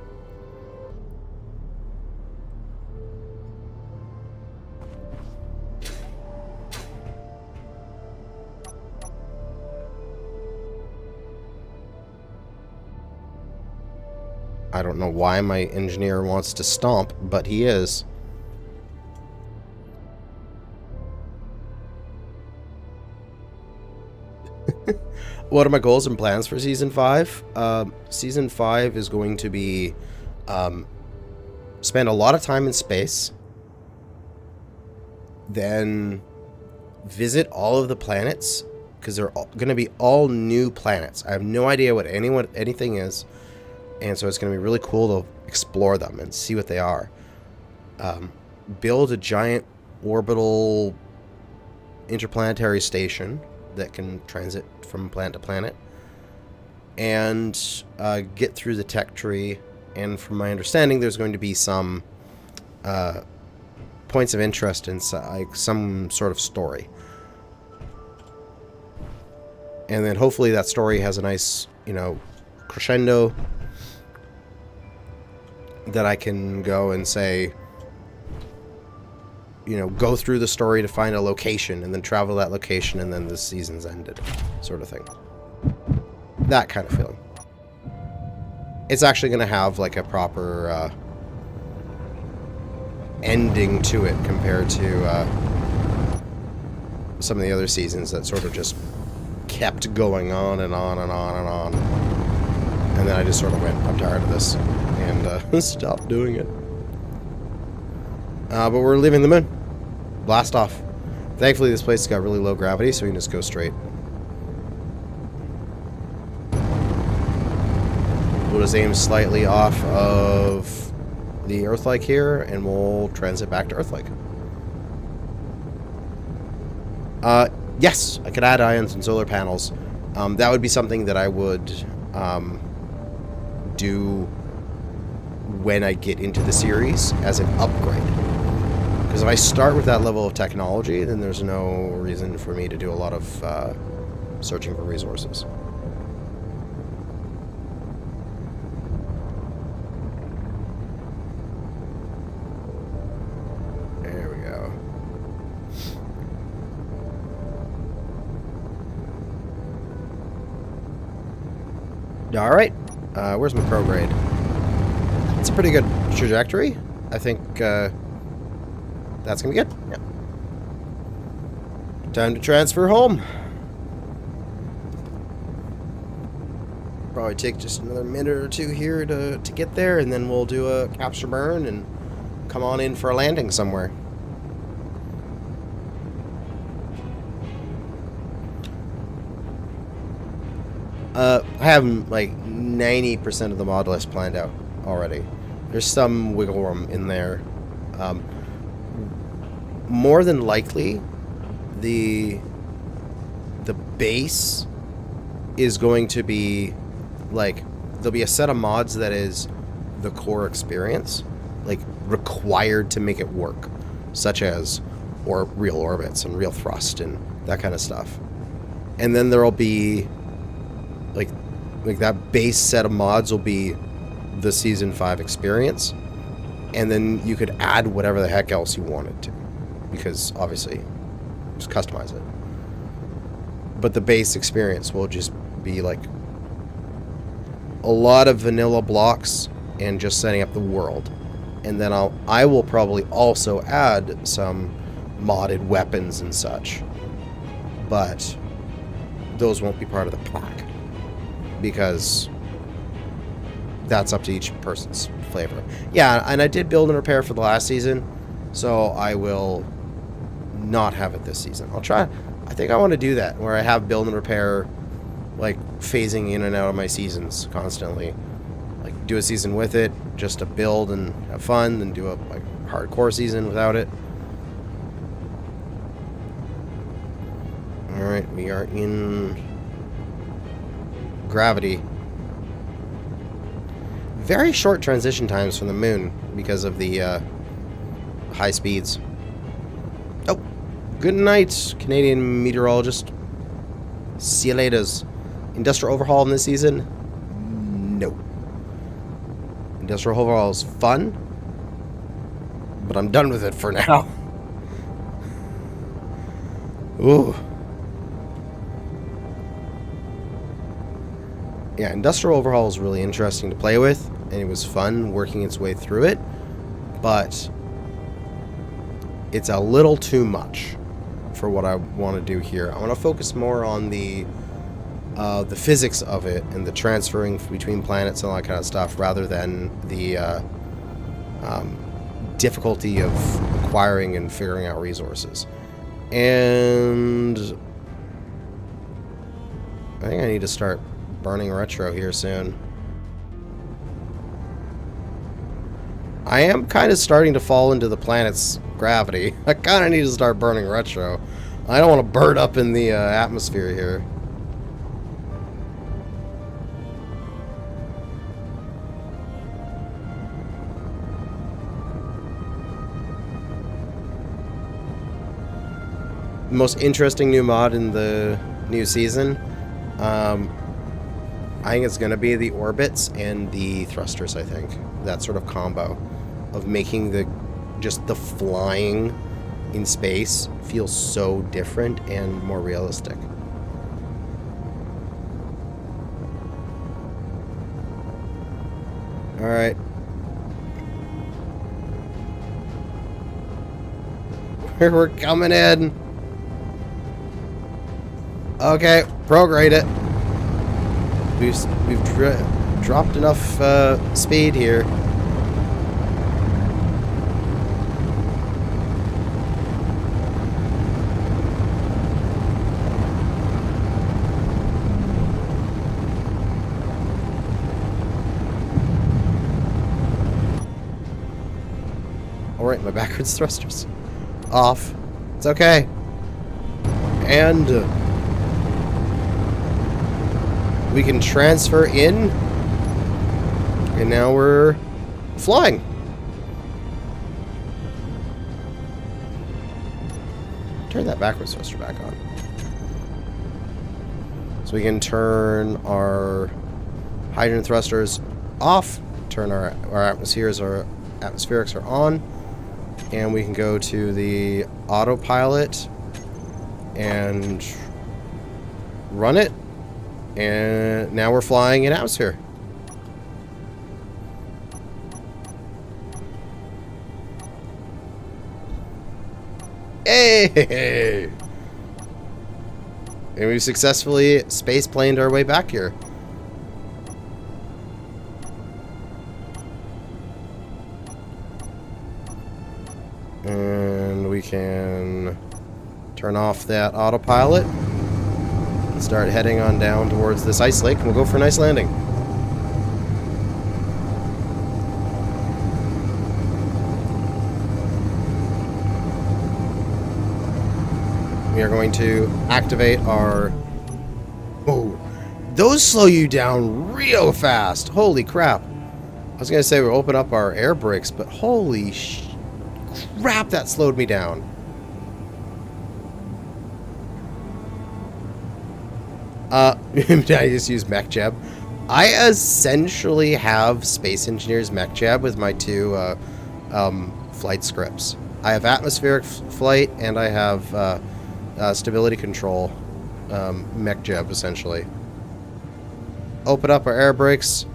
I don't know why my engineer wants to stomp, but he is. What are my goals and plans for Season 5? Season 5 is going to be spend a lot of time in space, then visit all of the planets, because they're going to be all new planets. I have no idea what anything is. And so it's going to be really cool to explore them and see what they are. Build a giant orbital interplanetary station that can transit from planet to planet. And get through the tech tree. And from my understanding, there's going to be some points of interest in like some sort of story. And then hopefully that story has a nice, crescendo that I can go and say, go through the story to find a location and then travel to that location and then the season's ended, sort of thing. That kind of feeling. It's actually going to have like a proper ending to it compared to some of the other seasons that sort of just kept going on and on and on and on. And then I just sort of went, I'm tired of this. And stop doing it. But we're leaving the moon. Blast off. Thankfully, this place has got really low gravity, so we can just go straight. We'll just aim slightly off of the Earth-like here, and we'll transit back to Earth-like. Yes, I could add ions and solar panels. That would be something that I would do when I get into the series as an upgrade. Because if I start with that level of technology, then there's no reason for me to do a lot of searching for resources. There we go. Alright, where's my prograde? It's a pretty good trajectory. I think that's gonna be good. Yeah. Time to transfer home. Probably take just another minute or two here to get there, and then we'll do a capture burn and come on in for a landing somewhere. I have like 90% of the mod list planned out already. There's some wiggle room in there. More than likely, the base is going to be like, there'll be a set of mods that is the core experience, like required to make it work, such as real orbits and real thrust and that kind of stuff. And then there'll be like that base set of mods will be the Season 5 experience, and then you could add whatever the heck else you wanted to, because obviously just customize it. But the base experience will just be like a lot of vanilla blocks and just setting up the world. And then I will probably also add some modded weapons and such, but those won't be part of the pack, because that's up to each person's flavor. Yeah, and I did build and repair for the last season, so I will not have it this season. I'll try. I think I want to do that, where I have build and repair, like, phasing in and out of my seasons constantly. Like, do a season with it, just to build and have fun, then do a like hardcore season without it. Alright, we are in gravity. Very short transition times from the moon because of the high speeds. Oh, good night, Canadian meteorologist. See you laters. Industrial overhaul in this season? No. Industrial overhaul is fun, but I'm done with it for now. Ooh. Yeah, Industrial Overhaul is really interesting to play with, and it was fun working its way through it, but it's a little too much for what I want to do here. I want to focus more on the physics of it and the transferring between planets and all that kind of stuff, rather than the difficulty of acquiring and figuring out resources. And I think I need to start burning retro here soon. I am kind of starting to fall into the planet's gravity. I kind of need to start burning retro. I don't want to burn up in the atmosphere here. The most interesting new mod in the new season, I think it's going to be the orbits and the thrusters, I think. That sort of combo of making just the flying in space feel so different and more realistic. Alright. We're coming in. Okay, prograde it. We've dropped enough speed here. Alright, my backwards thrusters off. It's okay. And we can transfer in. And now we're flying. Turn that backwards thruster back on. So we can turn our hydrogen thrusters off, turn our atmospherics are on, and we can go to the autopilot and run it, and now we're flying in atmosphere. Hey! And we've successfully space-planed our way back here. And we can turn off that autopilot and start heading on down towards this ice lake, and we'll go for a nice landing. We are going to activate our... Oh, those slow you down real fast. Holy crap. I was going to say we'll open up our air brakes, but holy crap, that slowed me down. I just use MechJab. I essentially have Space Engineer's MechJab with my two flight scripts. I have atmospheric flight, and I have stability control MechJab, essentially. Open up our air brakes.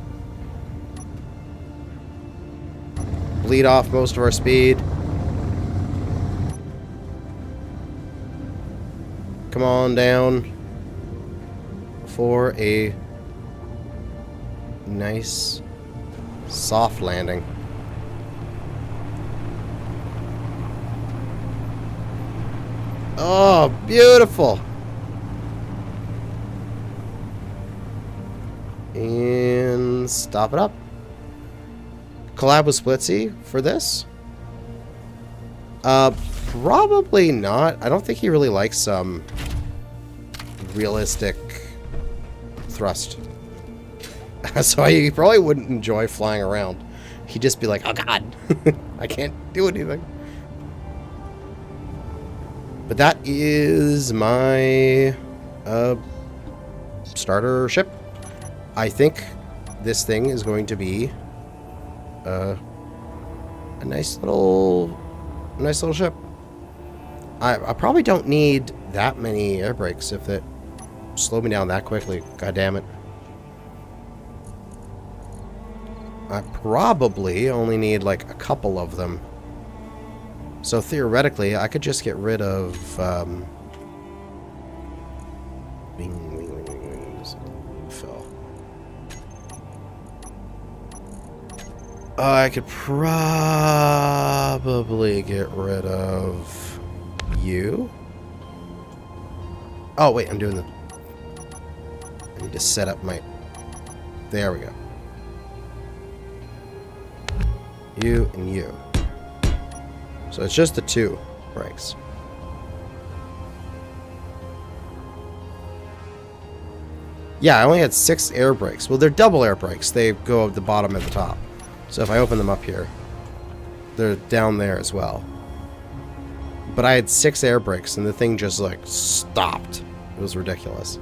Bleed off most of our speed. Come on down for a nice soft landing. Oh, beautiful. And stop it up. Collab with Splitsy for this? Probably not. I don't think he really likes realistic thrust. So he probably wouldn't enjoy flying around. He'd just be like, oh god, I can't do anything. But that is my starter ship. I think this thing is going to be a nice little ship. I probably don't need that many air brakes if it slowed me down that quickly. God damn it. I probably only need like a couple of them. So theoretically, I could just get rid of fill. I could probably get rid of you. Oh wait, I'm doing the... I need to set up my... There we go. You and you. So it's just the two brakes. Yeah, I only had 6 air brakes. Well, they're double air brakes. They go at the bottom and the top. So if I open them up here, they're down there as well. But I had 6 air brakes and the thing just like stopped. It was ridiculous.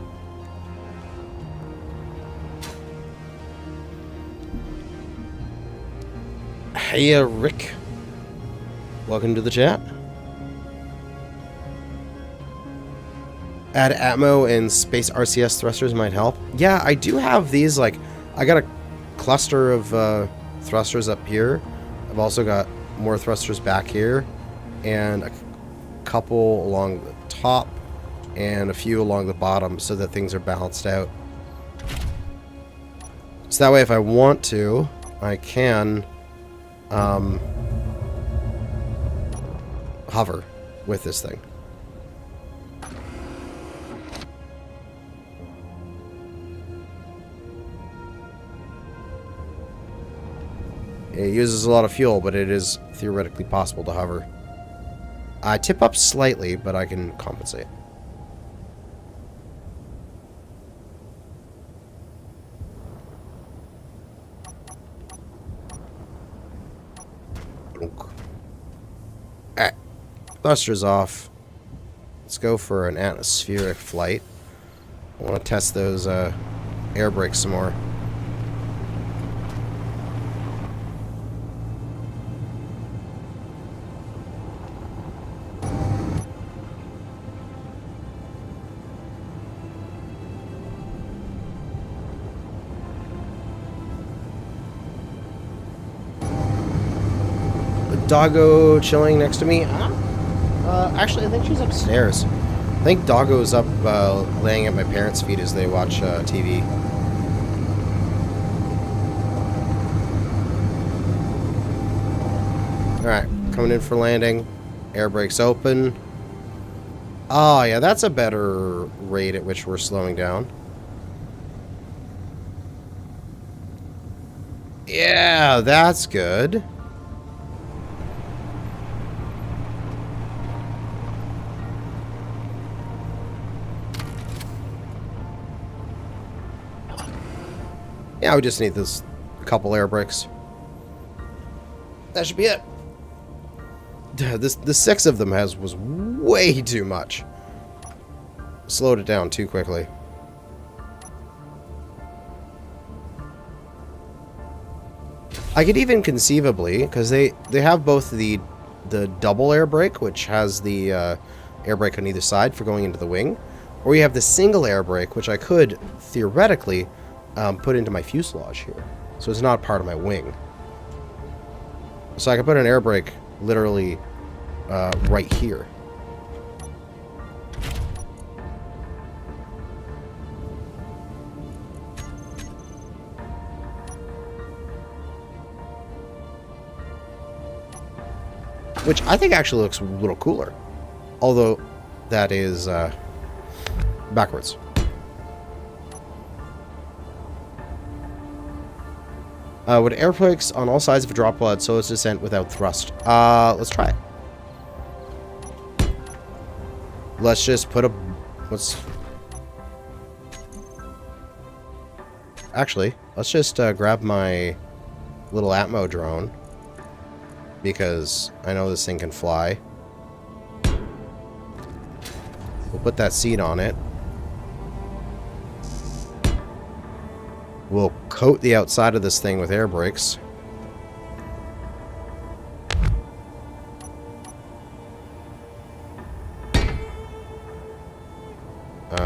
Hey, Rick. Welcome to the chat. Add Atmo and Space RCS thrusters might help. Yeah, I do have these, like, I got a cluster of thrusters up here. I've also got more thrusters back here, and a couple along the top, and a few along the bottom, so that things are balanced out. So that way, if I want to, I can hover with this thing. It uses a lot of fuel, but it is theoretically possible to hover. I tip up slightly, but I can compensate. Alright. Thrusters off. Let's go for an atmospheric flight. I want to test those air brakes some more. Doggo chilling next to me. Actually, I think she's upstairs. I think Doggo's up laying at my parents' feet as they watch TV. Alright, coming in for landing. Air brakes open. Oh, yeah, that's a better rate at which we're slowing down. Yeah, that's good. Yeah, we just need this couple air brakes. That should be it. The 6 of them was way too much. Slowed it down too quickly. I could even conceivably, because they have both the double air brake, which has the air brake on either side for going into the wing, or you have the single air brake, which I could theoretically put into my fuselage here, so it's not part of my wing. So I can put an air brake literally right here. Which I think actually looks a little cooler, although that is backwards. Would air brakes on all sides of a drop pod slow its descent without thrust? Let's try it. Let's just put a... Actually, let's just grab my little Atmo drone, because I know this thing can fly. We'll put that seat on it. We'll coat the outside of this thing with air brakes.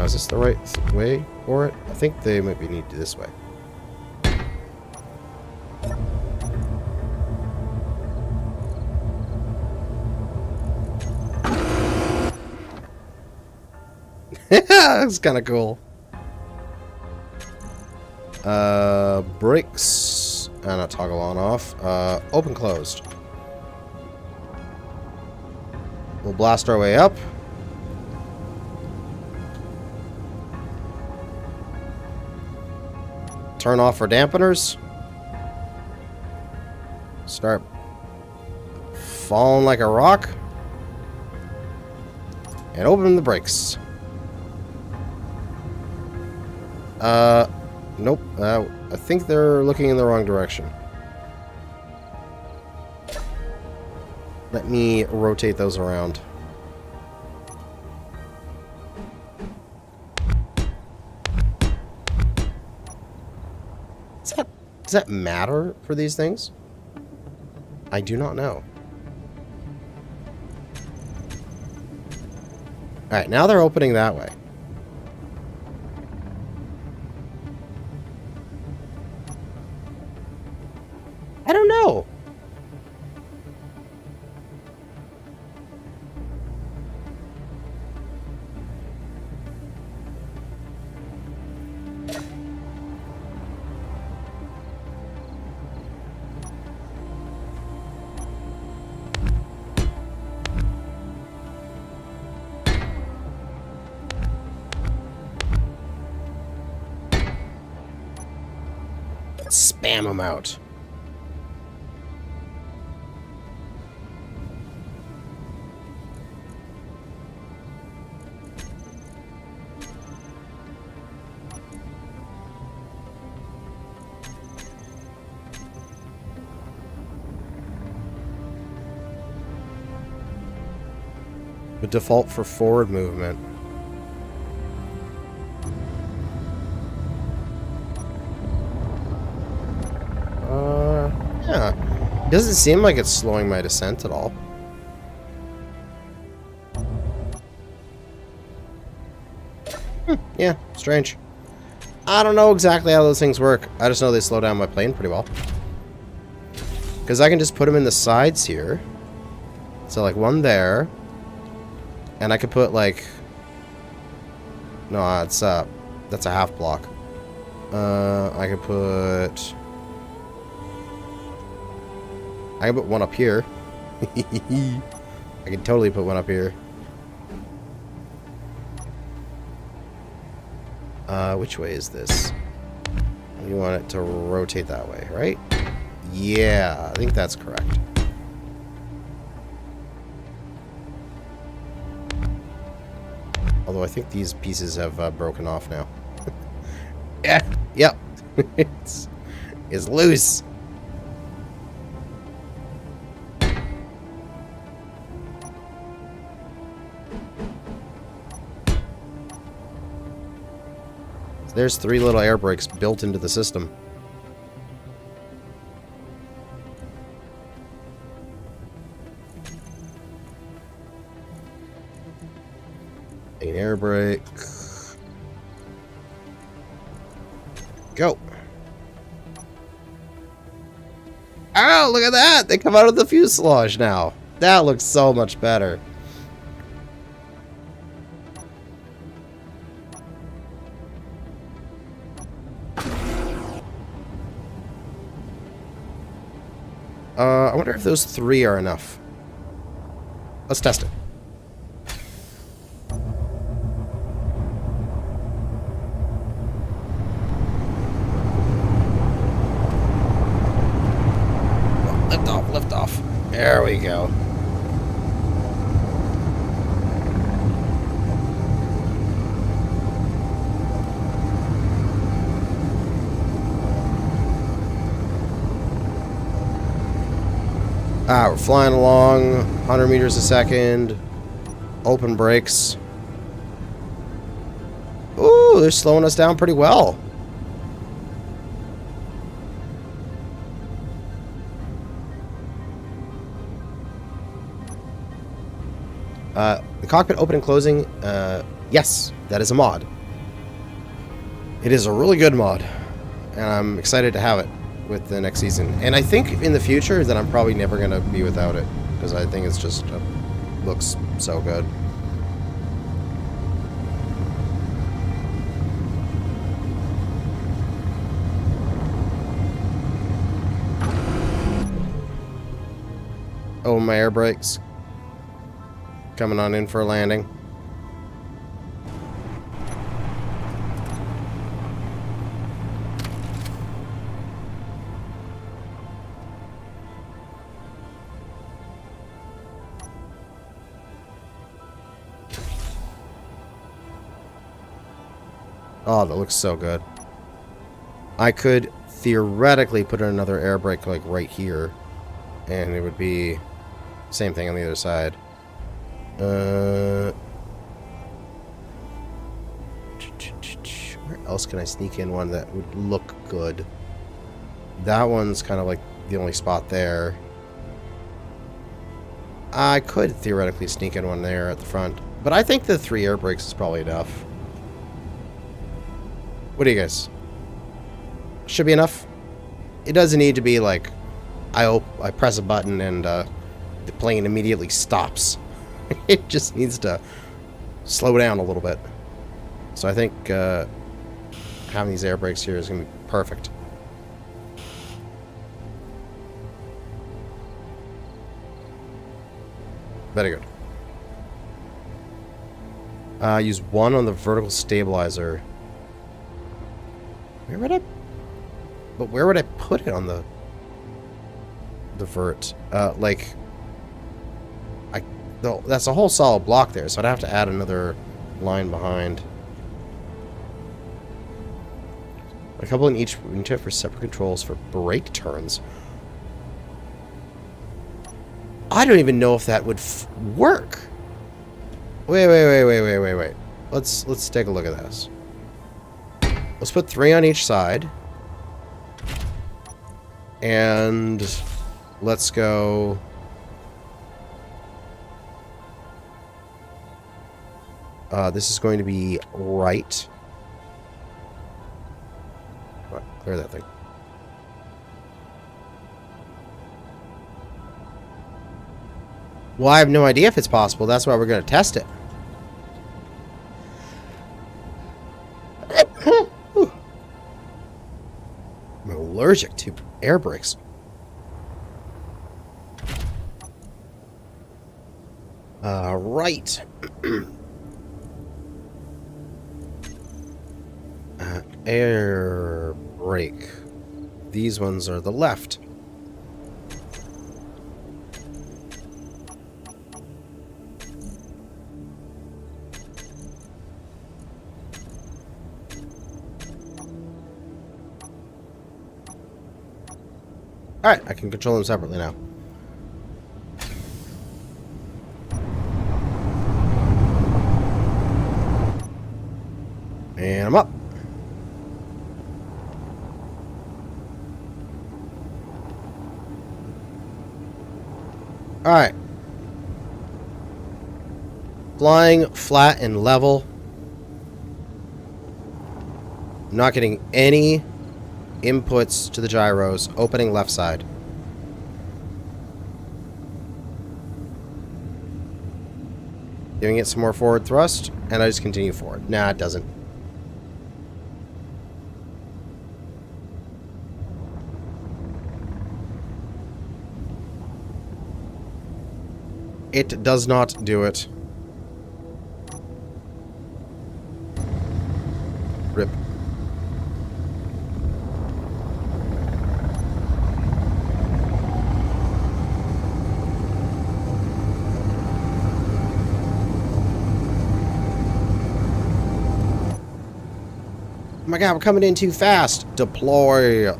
Is this the right way for it? I think they might be needed this way. That's kind of cool. Brakes. Not toggle on off. Open closed. We'll blast our way up. Turn off our dampeners. Start falling like a rock. And open the brakes. Nope. I think they're looking in the wrong direction. Let me rotate those around. Does that matter for these things? I do not know. Alright, now they're opening that way. I don't know. Spam them out. but default for forward movement. Yeah. It doesn't seem like it's slowing my descent at all. Yeah, strange. I don't know exactly how those things work. I just know they slow down my plane pretty well. Because I can just put them in the sides here. So, like, one there. And I could put, like... No, that's a half block. I could put... I can put one up here. I can totally put one up here. Which way is this? You want it to rotate that way, right? Yeah, I think that's correct. Although I think these pieces have broken off now. Yeah, yep. It's loose. There's 3 little air brakes built into the system. An air brake. Go. Oh, look at that! They come out of the fuselage now. That looks so much better. I wonder if those 3 are enough. Let's test it. Lift off, lift off. There we go. Ah, we're flying along, 100 meters a second, open brakes. Ooh, they're slowing us down pretty well. The cockpit open and closing, yes, that is a mod. It is a really good mod, and I'm excited to have it with the next season. And I think in the future that I'm probably never going to be without it, because I think it's just looks so good. Oh, my air brakes coming on in for a landing. Oh, that looks so good. I could theoretically put in another air brake like right here, and it would be same thing on the other side. Where else can I sneak in one that would look good? That one's kind of like the only spot there. I could theoretically sneak in one there at the front, but I think the 3 air brakes is probably enough. What do you guys? Should be enough. It doesn't need to be like I press a button and the plane immediately stops. It just needs to slow down a little bit. So I think having these air brakes here is going to be perfect. Very good. Use 1 on the vertical stabilizer. Where would I put it on the vert? That's a whole solid block there, so I'd have to add another line behind. A couple in each unit for separate controls for brake turns. I don't even know if that would work. Wait. Let's take a look at this. Let's put 3 on each side. And let's go... this is going to be right. Right, clear that thing. Well, I have no idea if it's possible. That's why we're going to test it. I'm allergic to air brakes. Right. Air brake. These ones are the left. Alright, I can control them separately now. And I'm up. Alright. Flying flat and level. I'm not getting any inputs to the gyros. Opening left side. Giving it some more forward thrust, and I just continue forward. Nah, it doesn't. It does not do it. Rip. Oh my god, we're coming in too fast. Deploy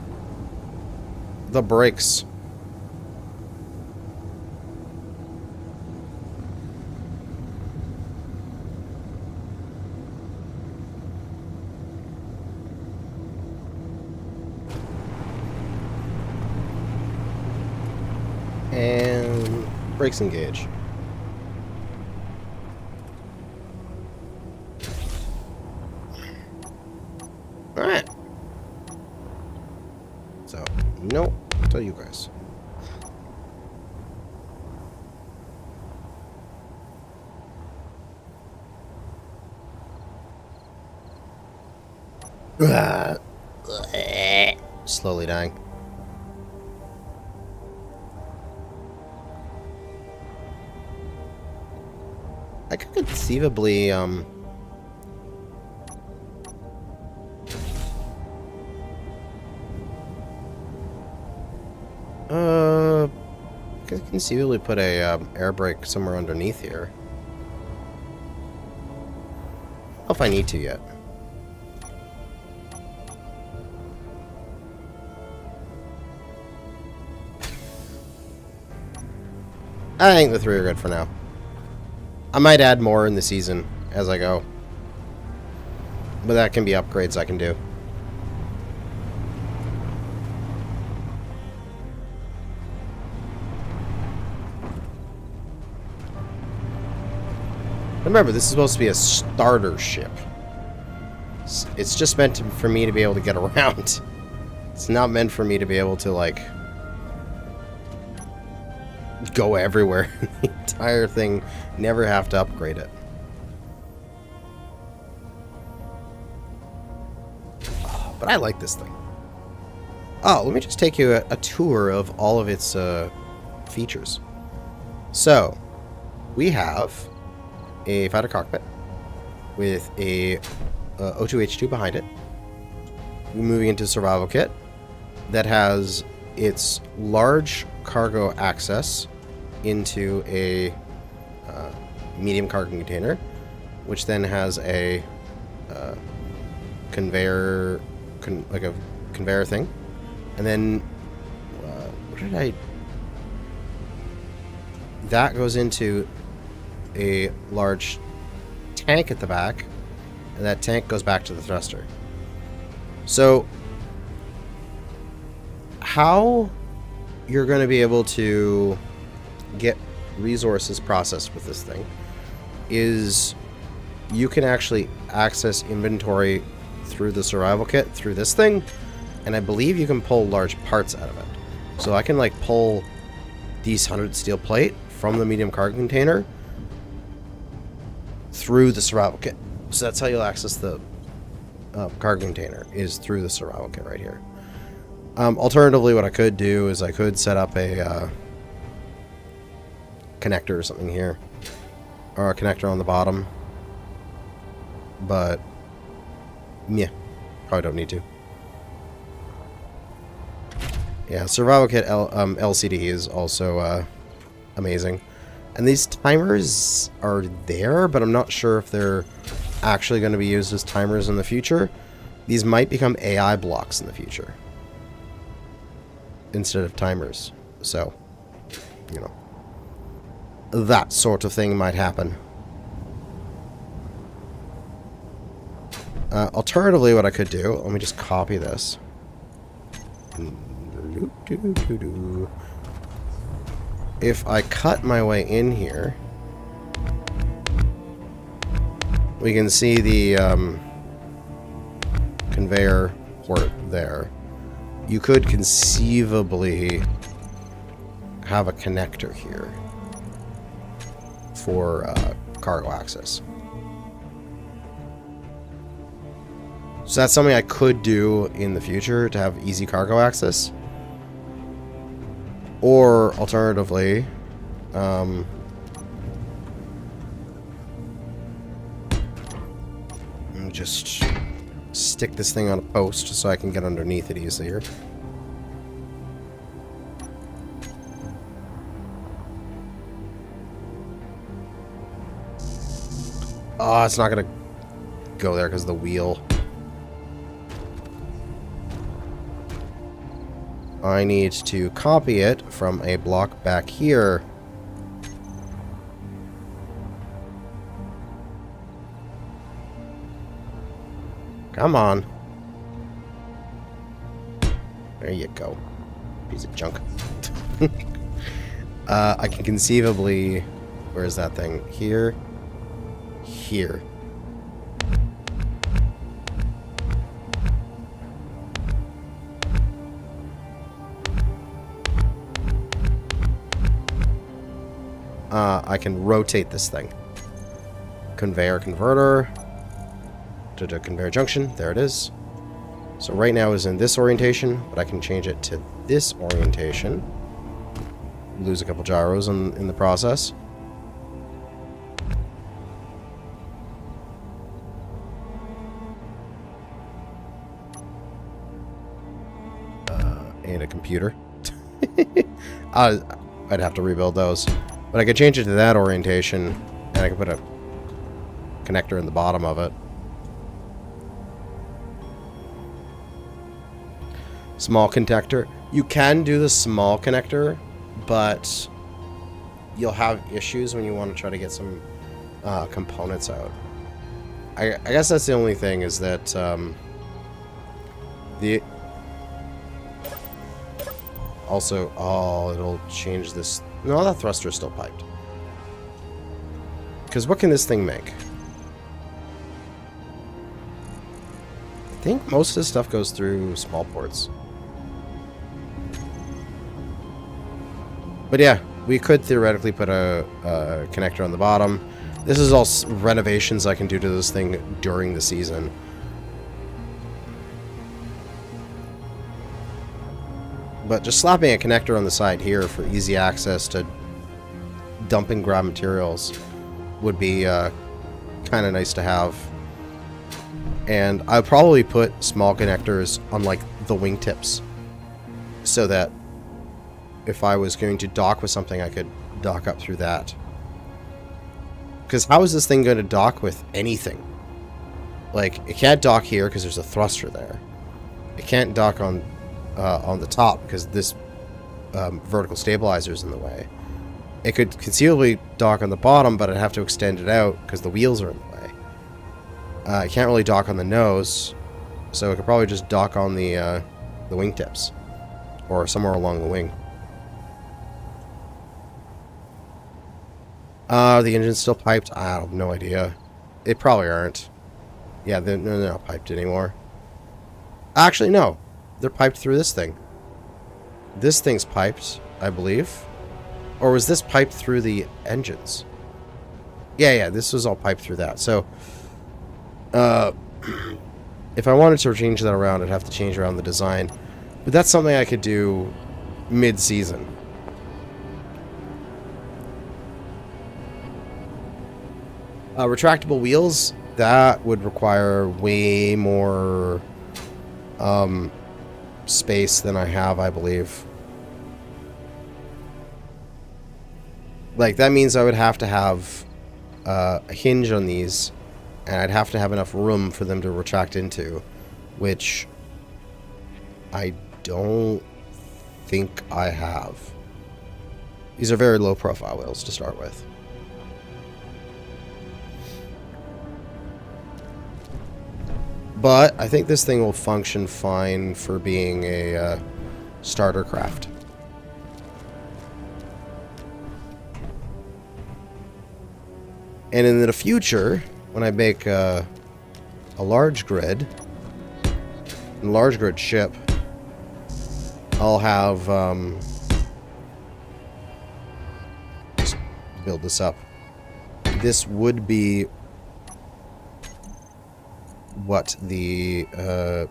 the brakes. And brakes engage. Alright. So, no, I'll tell you guys. Slowly dying. I could conceivably, could conceivably put a air brake somewhere underneath here. I don't know if I need to yet. I think the 3 are good for now. I might add more in the season as I go. But that can be upgrades I can do. Remember, this is supposed to be a starter ship. It's just meant for me to be able to get around. It's not meant for me to be able to, like, go everywhere. The entire thing, never have to upgrade it. Oh, but I like this thing. Oh, let me just take you a tour of all of its features. So, we have a fighter cockpit with a O2H2 behind it. We're moving into survival kit that has its large cargo access into a medium cargo container, which then has a conveyor, like a conveyor thing, and then what did I? That goes into a large tank at the back, and that tank goes back to the thruster. So, how you're going to be able to get resources processed with this thing is you can actually access inventory through the survival kit through this thing, and I believe you can pull large parts out of it. So I can like pull these 100 steel plate from the medium cargo container through the survival kit. So that's how you'll access the cargo container, is through the survival kit right here. Alternatively, what I could do is I could set up a connector or something here, or a connector on the bottom, but yeah, probably don't need to. Yeah, survival kit LCD is also amazing, and these timers are there, but I'm not sure if they're actually going to be used as timers in the future. These might become AI blocks in the future instead of timers, so you know, that sort of thing might happen. Alternatively, what I could do, let me just copy this. If I cut my way in here, we can see the conveyor port there. You could conceivably have a connector here for cargo access. So that's something I could do in the future to have easy cargo access. Or alternatively, just stick this thing on a post so I can get underneath it easier. Oh, it's not gonna go there because of the wheel. I need to copy it from a block back here. Come on. There you go. Piece of junk. I can conceivably... Where is that thing? Here. Here. I can rotate this thing. Conveyor converter to conveyor junction. There it is. So right now it's in this orientation, but I can change it to this orientation. Lose a couple gyros in the process. And a computer. I'd have to rebuild those. But I could change it to that orientation, and I could put a connector in the bottom of it. Small connector. You can do the small connector, but you'll have issues when you want to try to get some components out. I guess that's the only thing, is that the... Also, oh, it'll change this. No, that thruster is still piped. Because what can this thing make? I think most of this stuff goes through small ports. But yeah, we could theoretically put a connector on the bottom. This is all renovations I can do to this thing during the season. But just slapping a connector on the side here for easy access to dump and grab materials would be kind of nice to have. And I'd probably put small connectors on like the wingtips, so that if I was going to dock with something, I could dock up through that. Because how is this thing going to dock with anything? Like, it can't dock here because there's a thruster there. It can't dock on the top because this vertical stabilizer is in the way. It could conceivably dock on the bottom, but I'd have to extend it out because the wheels are in the way. I can't really dock on the nose, so it could probably just dock on the wingtips, or somewhere along the wing. The engine's still piped? I have no idea. They probably aren't. Yeah, they're not piped anymore. Actually, no. They're piped through this thing. This thing's piped, I believe. Or was this piped through the engines? Yeah, this was all piped through that. So, if I wanted to change that around, I'd have to change around the design. But that's something I could do mid-season. Retractable wheels, that would require way more space than I have, I believe. Like, that means I would have to have a hinge on these, and I'd have to have enough room for them to retract into, which I don't think I have. These are very low profile wheels to start with. But I think this thing will function fine for being a starter craft. And in the future, when I make a large grid, ship, I'll have let's build this up. This would be what the I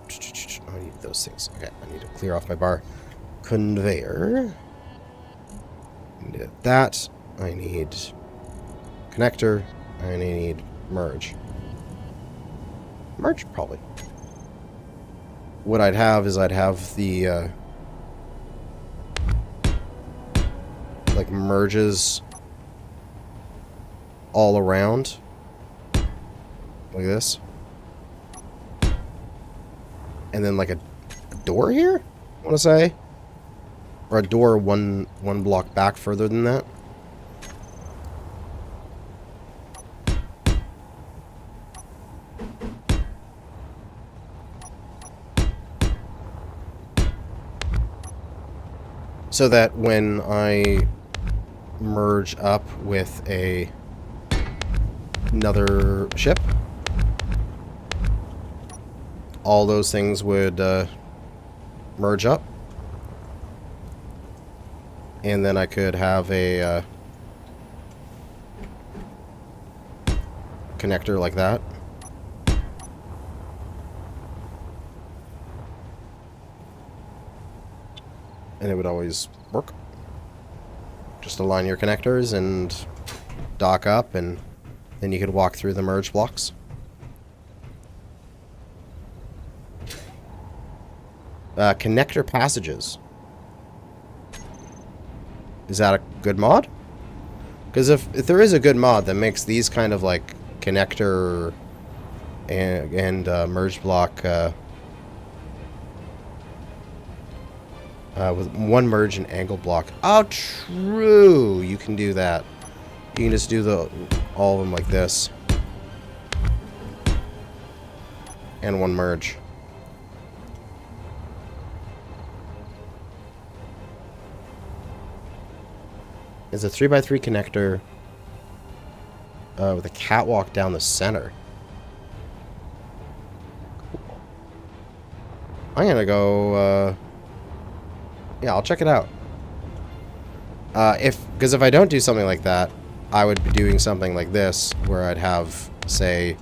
need those things. Okay, I need to clear off my bar. Conveyor. I need that. I need connector. And I need merge. Merge, probably. What I'd have is I'd have the like merges all around like this. And then like a door here, I want to say, or a door one block back further than that. So that when I merge up with another ship, all those things would merge up, and then I could have a connector like that. And it would always work. Just align your connectors and dock up, and then you could walk through the merge blocks. Connector passages. Is that a good mod? Because if there is a good mod that makes these kind of like connector and merge block with one merge and angle block. Oh, true. You can do that. You can just do all of them like this. And one merge. It's a 3x3 connector with a catwalk down the center. Cool. I'm gonna go. Yeah, I'll check it out. Because if I don't do something like that, I would be doing something like this, where I'd have, say,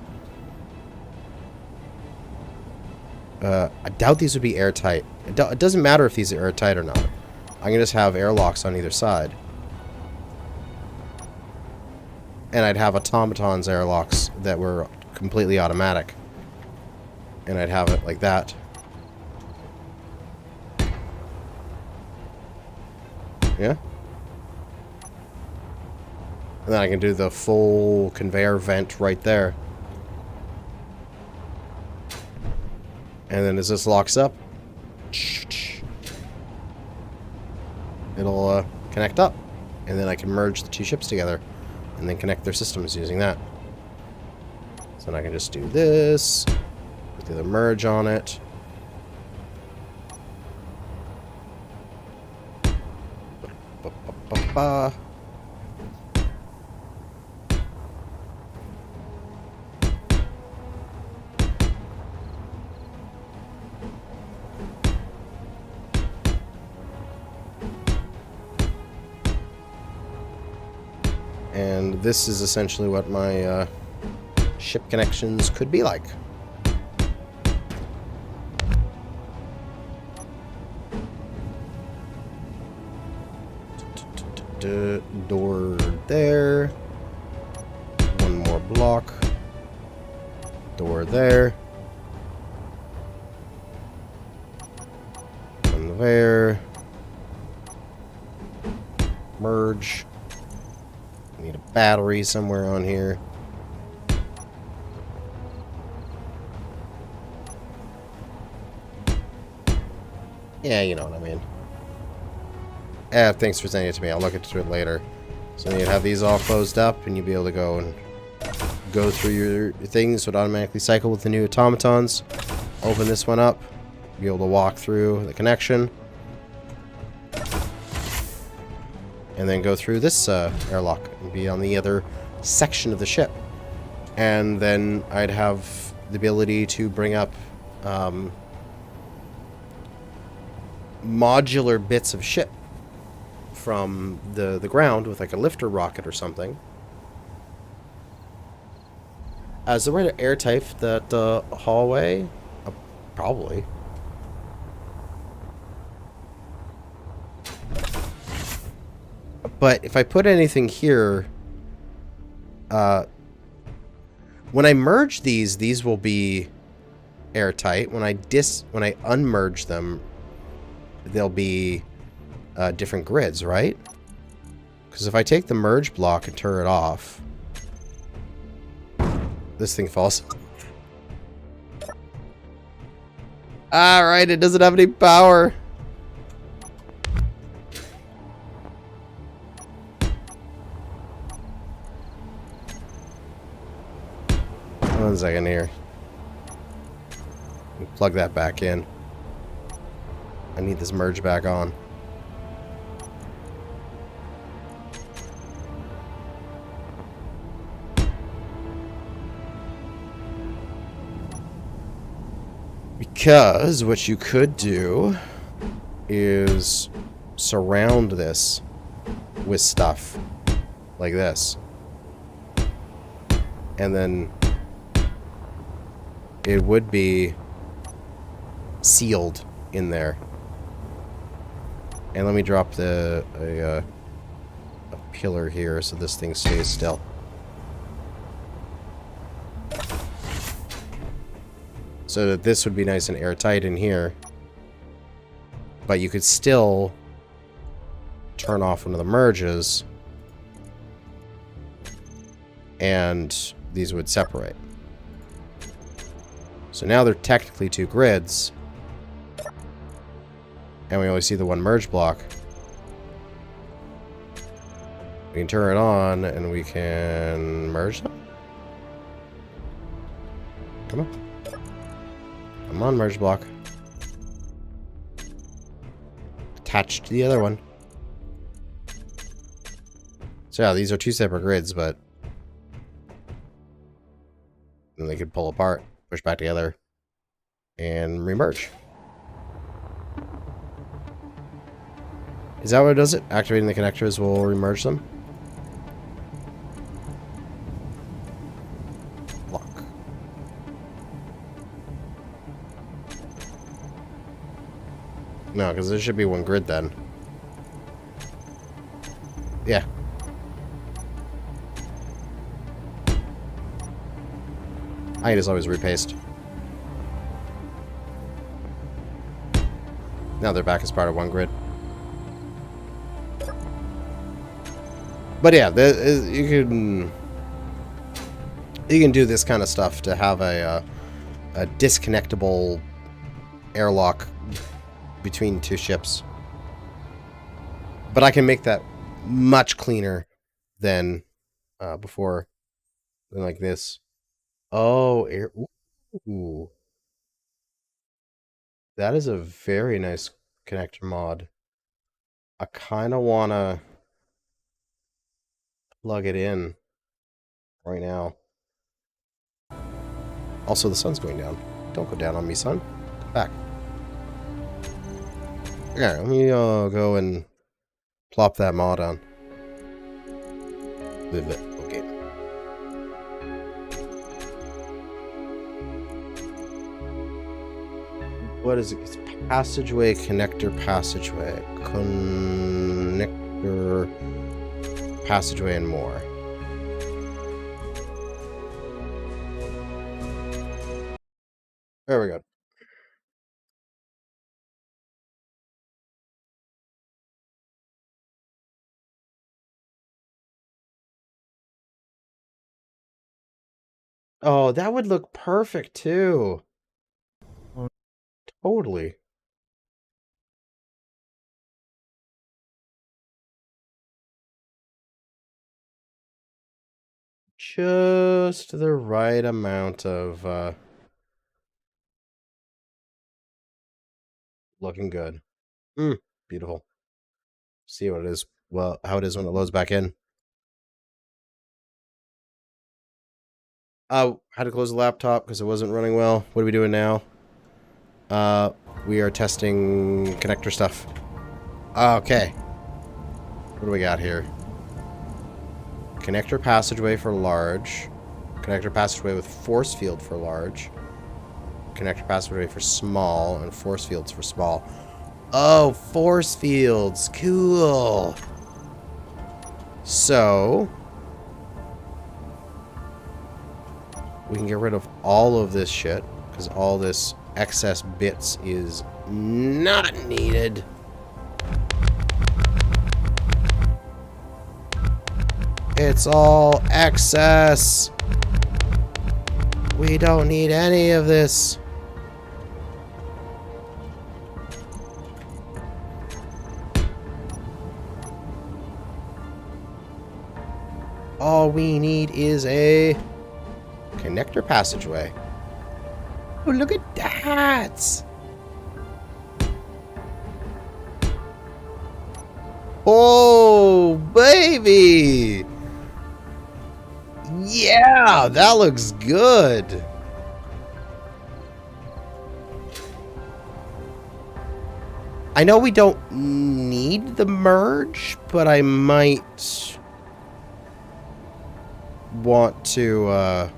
I doubt these would be airtight. It doesn't matter if these are airtight or not. I can just have airlocks on either side. And I'd have automatons airlocks that were completely automatic. And I'd have it like that. Yeah. And then I can do the full conveyor vent right there. And then as this locks up, it'll connect up. And then I can merge the two ships together and then connect their systems using that. So then I can just do this, do the merge on it. And this is essentially what my ship connections could be like. Door there. One more block. Door there. One there. Merge. Need a battery somewhere on here. Yeah, you know what I mean. Thanks for sending it to me. I'll look into it later. So then you'd have these all closed up, and you'd be able to go through your things. Would automatically cycle with the new automatons. Open this one up. Be able to walk through the connection. And then go through this airlock and be on the other section of the ship. And then I'd have the ability to bring up modular bits of ship from the ground with like a lifter rocket or something. Is there a way to airtight that hallway? Probably. But if I put anything here, when I merge these will be airtight. When I unmerge them, they'll be different grids, right? Because if I take the merge block and turn it off, this thing falls. Alright, it doesn't have any power. One second here. Plug that back in. I need this merge back on. Because what you could do is surround this with stuff like this. And then it would be sealed in there. And let me drop a pillar here so this thing stays still. So that this would be nice and airtight in here. But you could still turn off one of the merges. And these would separate. So now they're technically two grids. And we only see the one merge block. We can turn it on and we can merge them. Come on. Come on, merge block. Attached to the other one. So yeah, these are two separate grids, but then they could pull apart, push back together, and remerge. Is that what it does it? Activating the connectors will remerge them? Lock. No, because there should be one grid then. Yeah. I can just always repaste. Now they're back as part of one grid. But yeah, you can do this kind of stuff to have a disconnectable airlock between two ships. But I can make that much cleaner than before, than like this. Oh, air. Ooh. That is a very nice connector mod. I kind of want to plug it in right now. Also, the sun's going down. Don't go down on me, sun. Come back. Okay, let me go and plop that mod on. Okay. What is it? It's passageway, connector, passageway. Connector, passageway, and more. There we go. Oh, that would look perfect too. Totally. Just the right amount of looking good. Beautiful. See what it is. Well, how it is when it loads back in. Had to close the laptop because it wasn't running well. What are we doing now? We are testing connector stuff. Okay. What do we got here? Connector passageway for large. Connector passageway with force field for large. Connector passageway for small. And force fields for small. Oh, force fields. Cool. So we can get rid of all of this shit because all this excess bits is not needed. It's all excess. We don't need any of this. All we need is a connector passageway. Oh, look at that! Oh, baby! Yeah, that looks good. I know we don't need the merge, but I might want to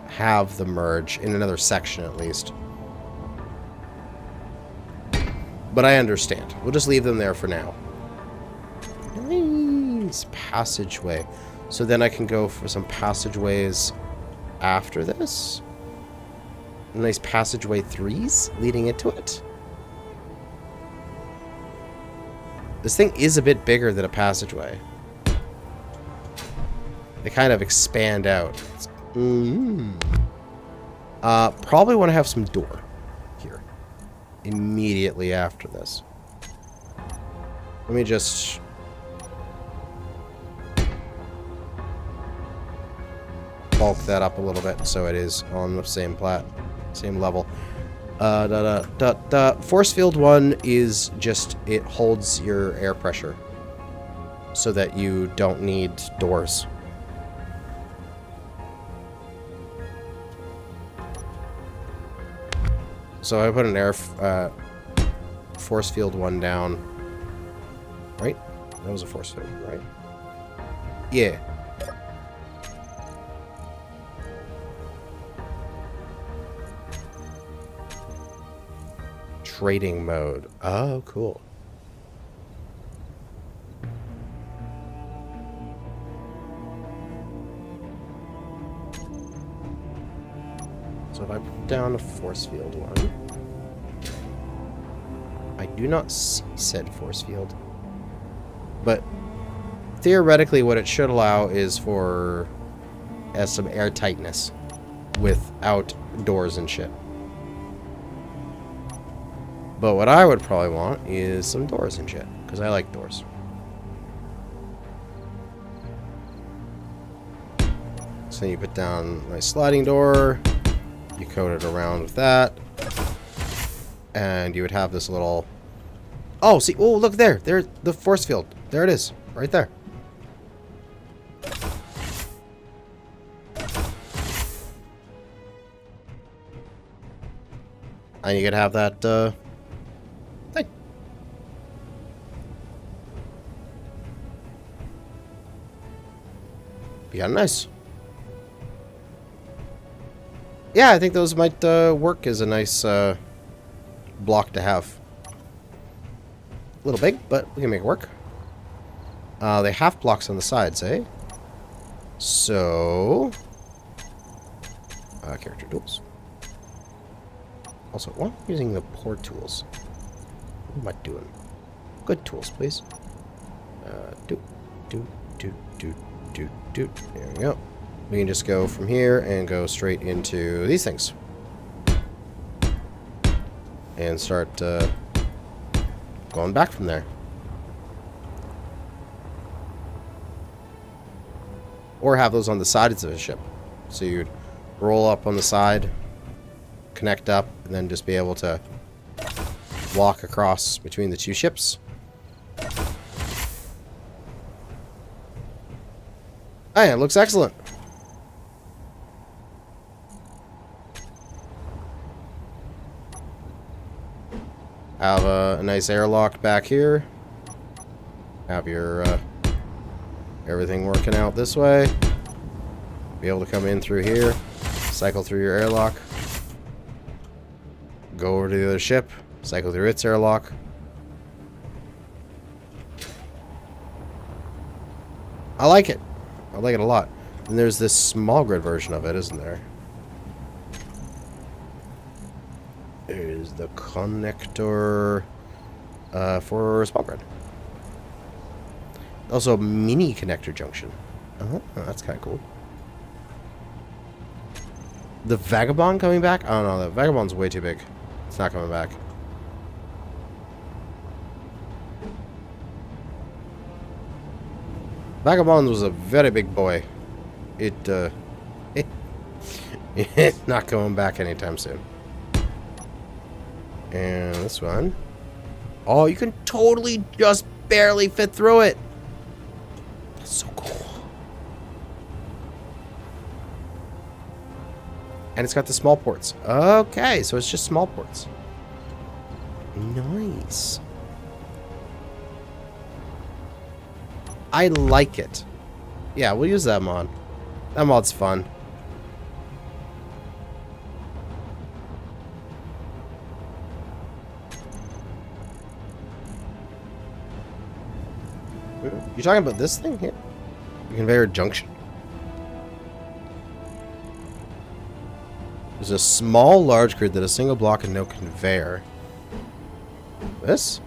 have the merge in another section at least. But I understand. We'll just leave them there for now. Nice passageway. So then I can go for some passageways after this. Nice passageway 3s leading into it. This thing is a bit bigger than a passageway. They kind of expand out. Probably want to have some door here immediately after this. Let me just bulk that up a little bit so it is on the same same level. Force field 1 is just, it holds your air pressure so that you don't need doors. So I put an air force field 1 down. Right? That was a force field, right? Yeah. Trading mode. Oh, cool. So if I put down a force field 1, I do not see said force field. But theoretically what it should allow is for some air tightness without doors and shit. But what I would probably want is some doors and shit, because I like doors. So then you put down a nice sliding door. You coat it around with that. And you would have this little... Oh, see, oh, look there. There's the force field. There it is. Right there. And you could have that, thing. Yeah, nice. Yeah, I think those might, work as a nice, block to have. A little big, but we can make it work. They have blocks on the sides, eh? So... character tools. Also, why am I using the poor tools? What am I doing? Good tools, please. Do. There we go. We can just go from here and go straight into these things. And start going back from there. Or have those on the sides of a ship. So you'd roll up on the side, connect up, and then just be able to walk across between the two ships. Oh yeah, it looks excellent. Have a nice airlock back here. Have your everything working out this way. Be able to come in through here, cycle through your airlock, go over to the other ship, cycle through its airlock. I like it. I like it a lot. And there's this small grid version of it, isn't there? There's the connector for small grid. Also a mini connector junction. Oh, that's kind of cool. The Vagabond coming back? I don't know. The Vagabond's way too big. It's not coming back. Vagabond was a very big boy. It's not going back anytime soon. And this one. Oh, you can totally just barely fit through it. That's so cool. And it's got the small ports. Okay, so it's just small ports. Nice. I like it. Yeah, we'll use that mod. That mod's fun. You talking about this thing here? The conveyor junction. There's a small large grid that a single block and no conveyor. This?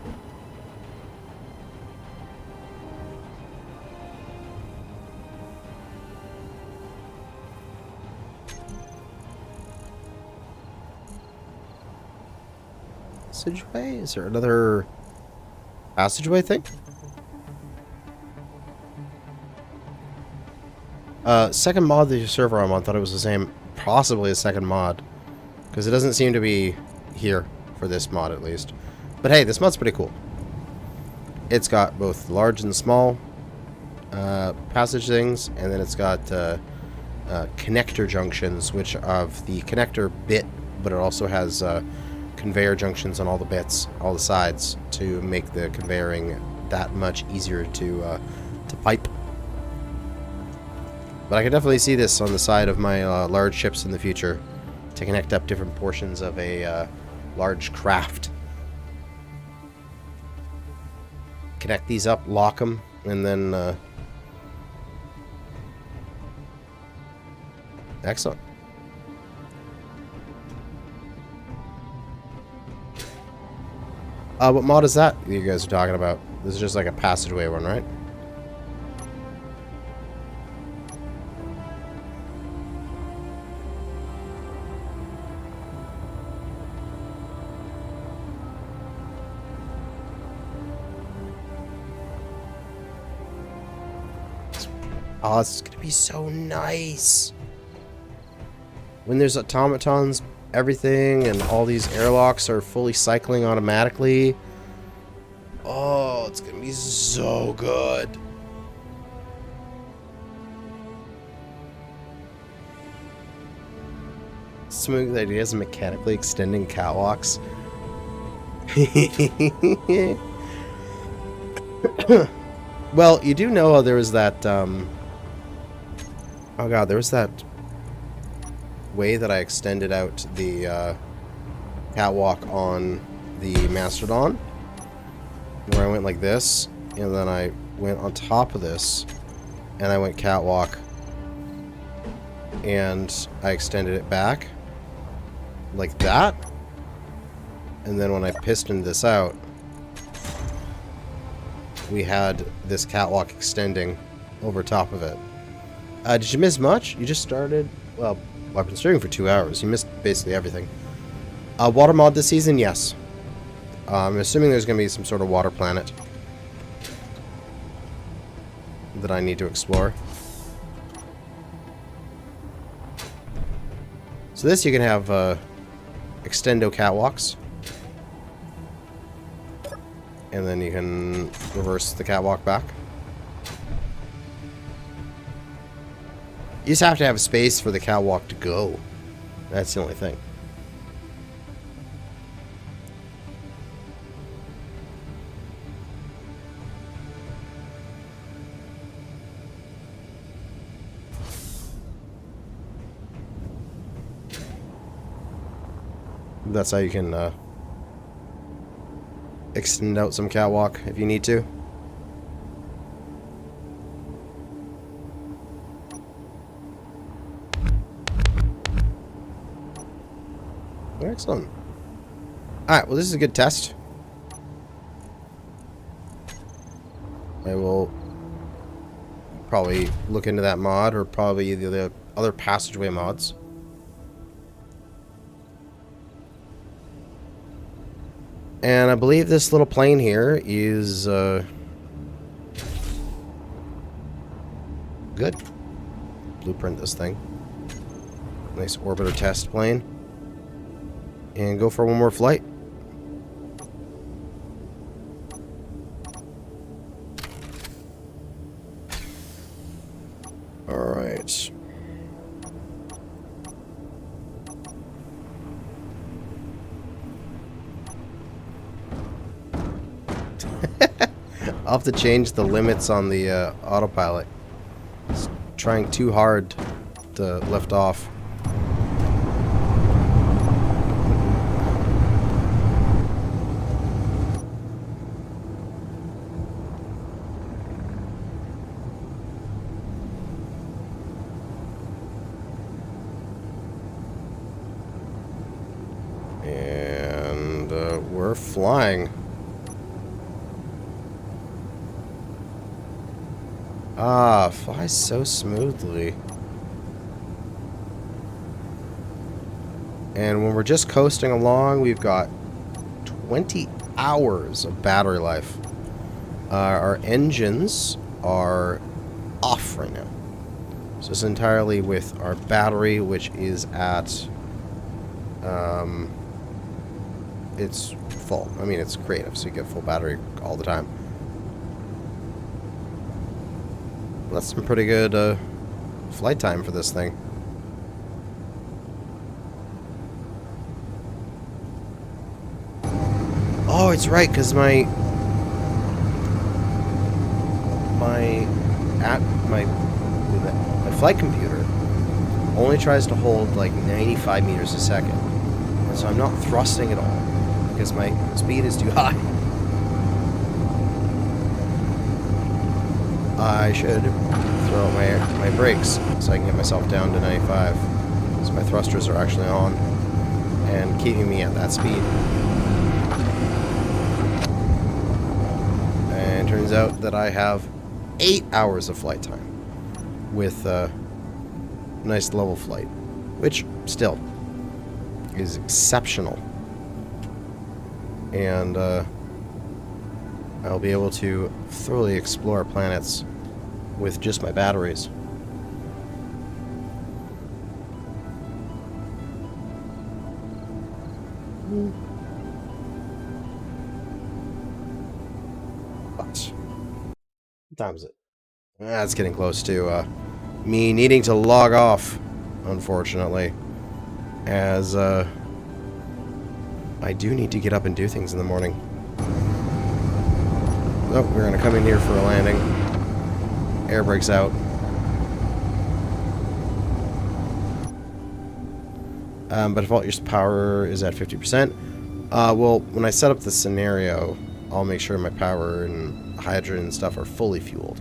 Passageway? Is there another passageway thing? Second mod that your server I'm on thought it was the same, possibly a second mod, because it doesn't seem to be here for this mod at least. But hey, this mod's pretty cool. It's got both large and small passage things, and then it's got connector junctions, which of the connector bit, but it also has conveyor junctions on all the bits, all the sides, to make the conveyoring that much easier to pipe. But I can definitely see this on the side of my large ships in the future to connect up different portions of a large craft. Connect these up, lock them, and then... Excellent. What mod is that you guys are talking about? This is just like a passageway one, right? Oh, this is gonna be so nice. when there's automatons, everything, and all these airlocks are fully cycling automatically. Oh, it's gonna be so good. Smooth ideas of mechanically extending catwalks. Well, you do know there was that, oh god, there was that way that I extended out the catwalk on the Mastodon, where I went like this, and then I went on top of this, and I went catwalk, and I extended it back, like that, and then when I pistoned this out, we had this catwalk extending over top of it. Did you miss much? You just started? Well, I've been streaming for 2 hours. You missed basically everything. Water mod this season? Yes. I'm assuming there's going to be some sort of water planet that I need to explore. So this you can have extendo catwalks. And then you can reverse the catwalk back. You just have to have space for the catwalk to go. That's the only thing. That's how you can extend out some catwalk if you need to. Excellent. Alright, well this is a good test. I will probably look into that mod, or probably the other passageway mods. And I believe this little plane here is good. Blueprint this thing. Nice orbiter test plane. And go for one more flight. Alright. I'll have to change the limits on the autopilot. It's trying too hard to lift off. And we're flying. Ah, flies so smoothly. And when we're just coasting along, we've got 20 hours of battery life. Our engines are off right now. So it's entirely with our battery, which is at... it's full. I mean, it's creative, so you get full battery all the time. That's some pretty good flight time for this thing. Oh, it's right, because my flight computer only tries to hold like 95 meters a second. And so I'm not thrusting at all because my speed is too high. I should throw out my brakes so I can get myself down to 95. So my thrusters are actually on and keeping me at that speed. And it turns out that I have 8 hours of flight time with a nice level flight, which still is exceptional. And I'll be able to thoroughly explore planets with just my batteries. But what time is it? That's getting close to me needing to log off, unfortunately, as I do need to get up and do things in the morning. Oh, we're going to come in here for a landing. Air brakes out. By default, your power is at 50%. Well, when I set up the scenario, I'll make sure my power and hydrogen and stuff are fully fueled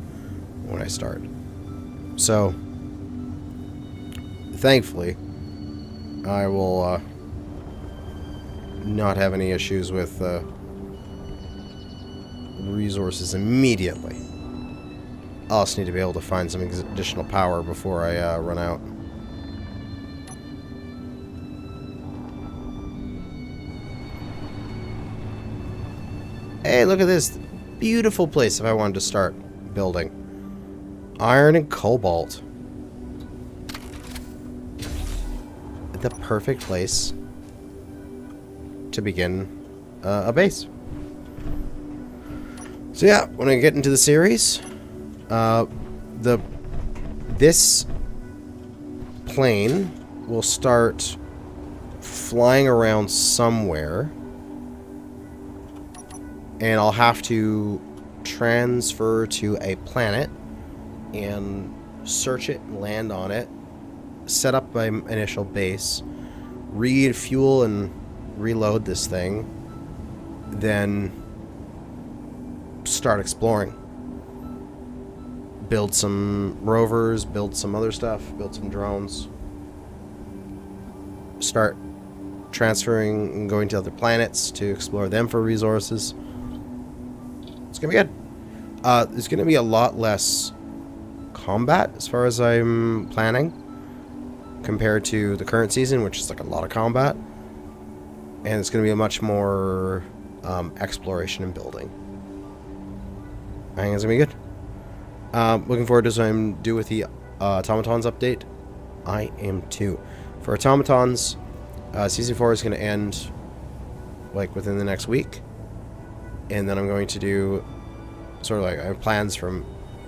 when I start. So, thankfully, I will not have any issues with resources immediately. I'll just need to be able to find some additional power before I run out. Hey, look at this beautiful place if I wanted to start building. Iron and cobalt. The perfect place to begin a base. So yeah, when I get into the series, this plane will start flying around somewhere, and I'll have to transfer to a planet and search it, land on it, set up my initial base, refuel and reload this thing, then start exploring. Build some rovers, build some other stuff, build some drones. Start transferring and going to other planets to explore them for resources. It's gonna be good. There's gonna be a lot less combat as far as I'm planning compared to the current season, which is like a lot of combat. And it's gonna be a much more exploration and building. I think it's gonna be good. Looking forward to what I'm do with the automatons update. I am too. For automatons, season 4 is going to end like within the next week, and then I'm going to do sort of like I have plans from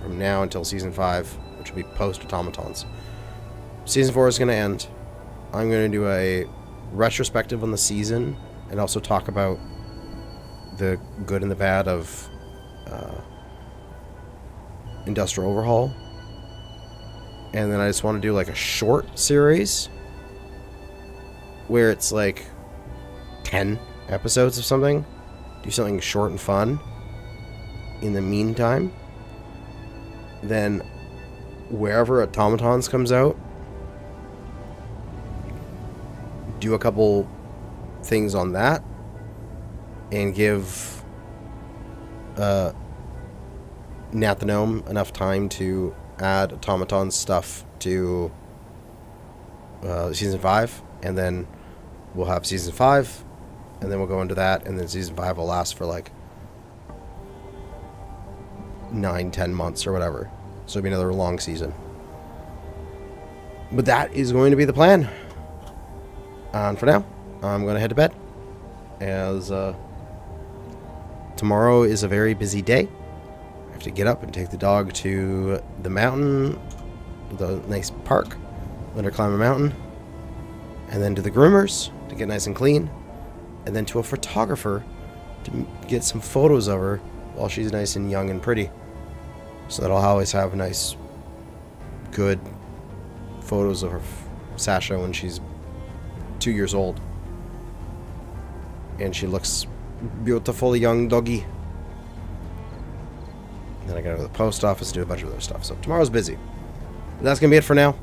now until season 5, which will be post automatons. Season 4 is going to end. I'm going to do a retrospective on the season and also talk about the good and the bad of Industrial Overhaul. And then I just want to do like a short series where it's like 10 episodes of something. Do something short and fun in the meantime. Then wherever Automatons comes out, do a couple things on that and give Nat the Gnome enough time to add automaton stuff to season 5, and then we'll have season 5, and then we'll go into that, and then season 5 will last for like 9-10 months or whatever, so it'll be another long season. But that is going to be the plan. And for now, I'm going to head to bed, as tomorrow is a very busy day. To get up and take the dog to the mountain, the nice park, let her climb a mountain, and then to the groomers to get nice and clean, and then to a photographer to get some photos of her while she's nice and young and pretty, so that I'll always have nice, good photos of her Sasha when she's 2 years old and she looks beautiful young doggy. Then I gotta go to the post office and do a bunch of other stuff. So tomorrow's busy. But that's gonna be it for now.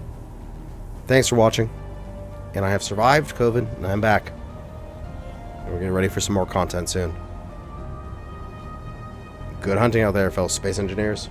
Thanks for watching. And I have survived COVID, and I'm back. And we're getting ready for some more content soon. Good hunting out there, fellow space engineers.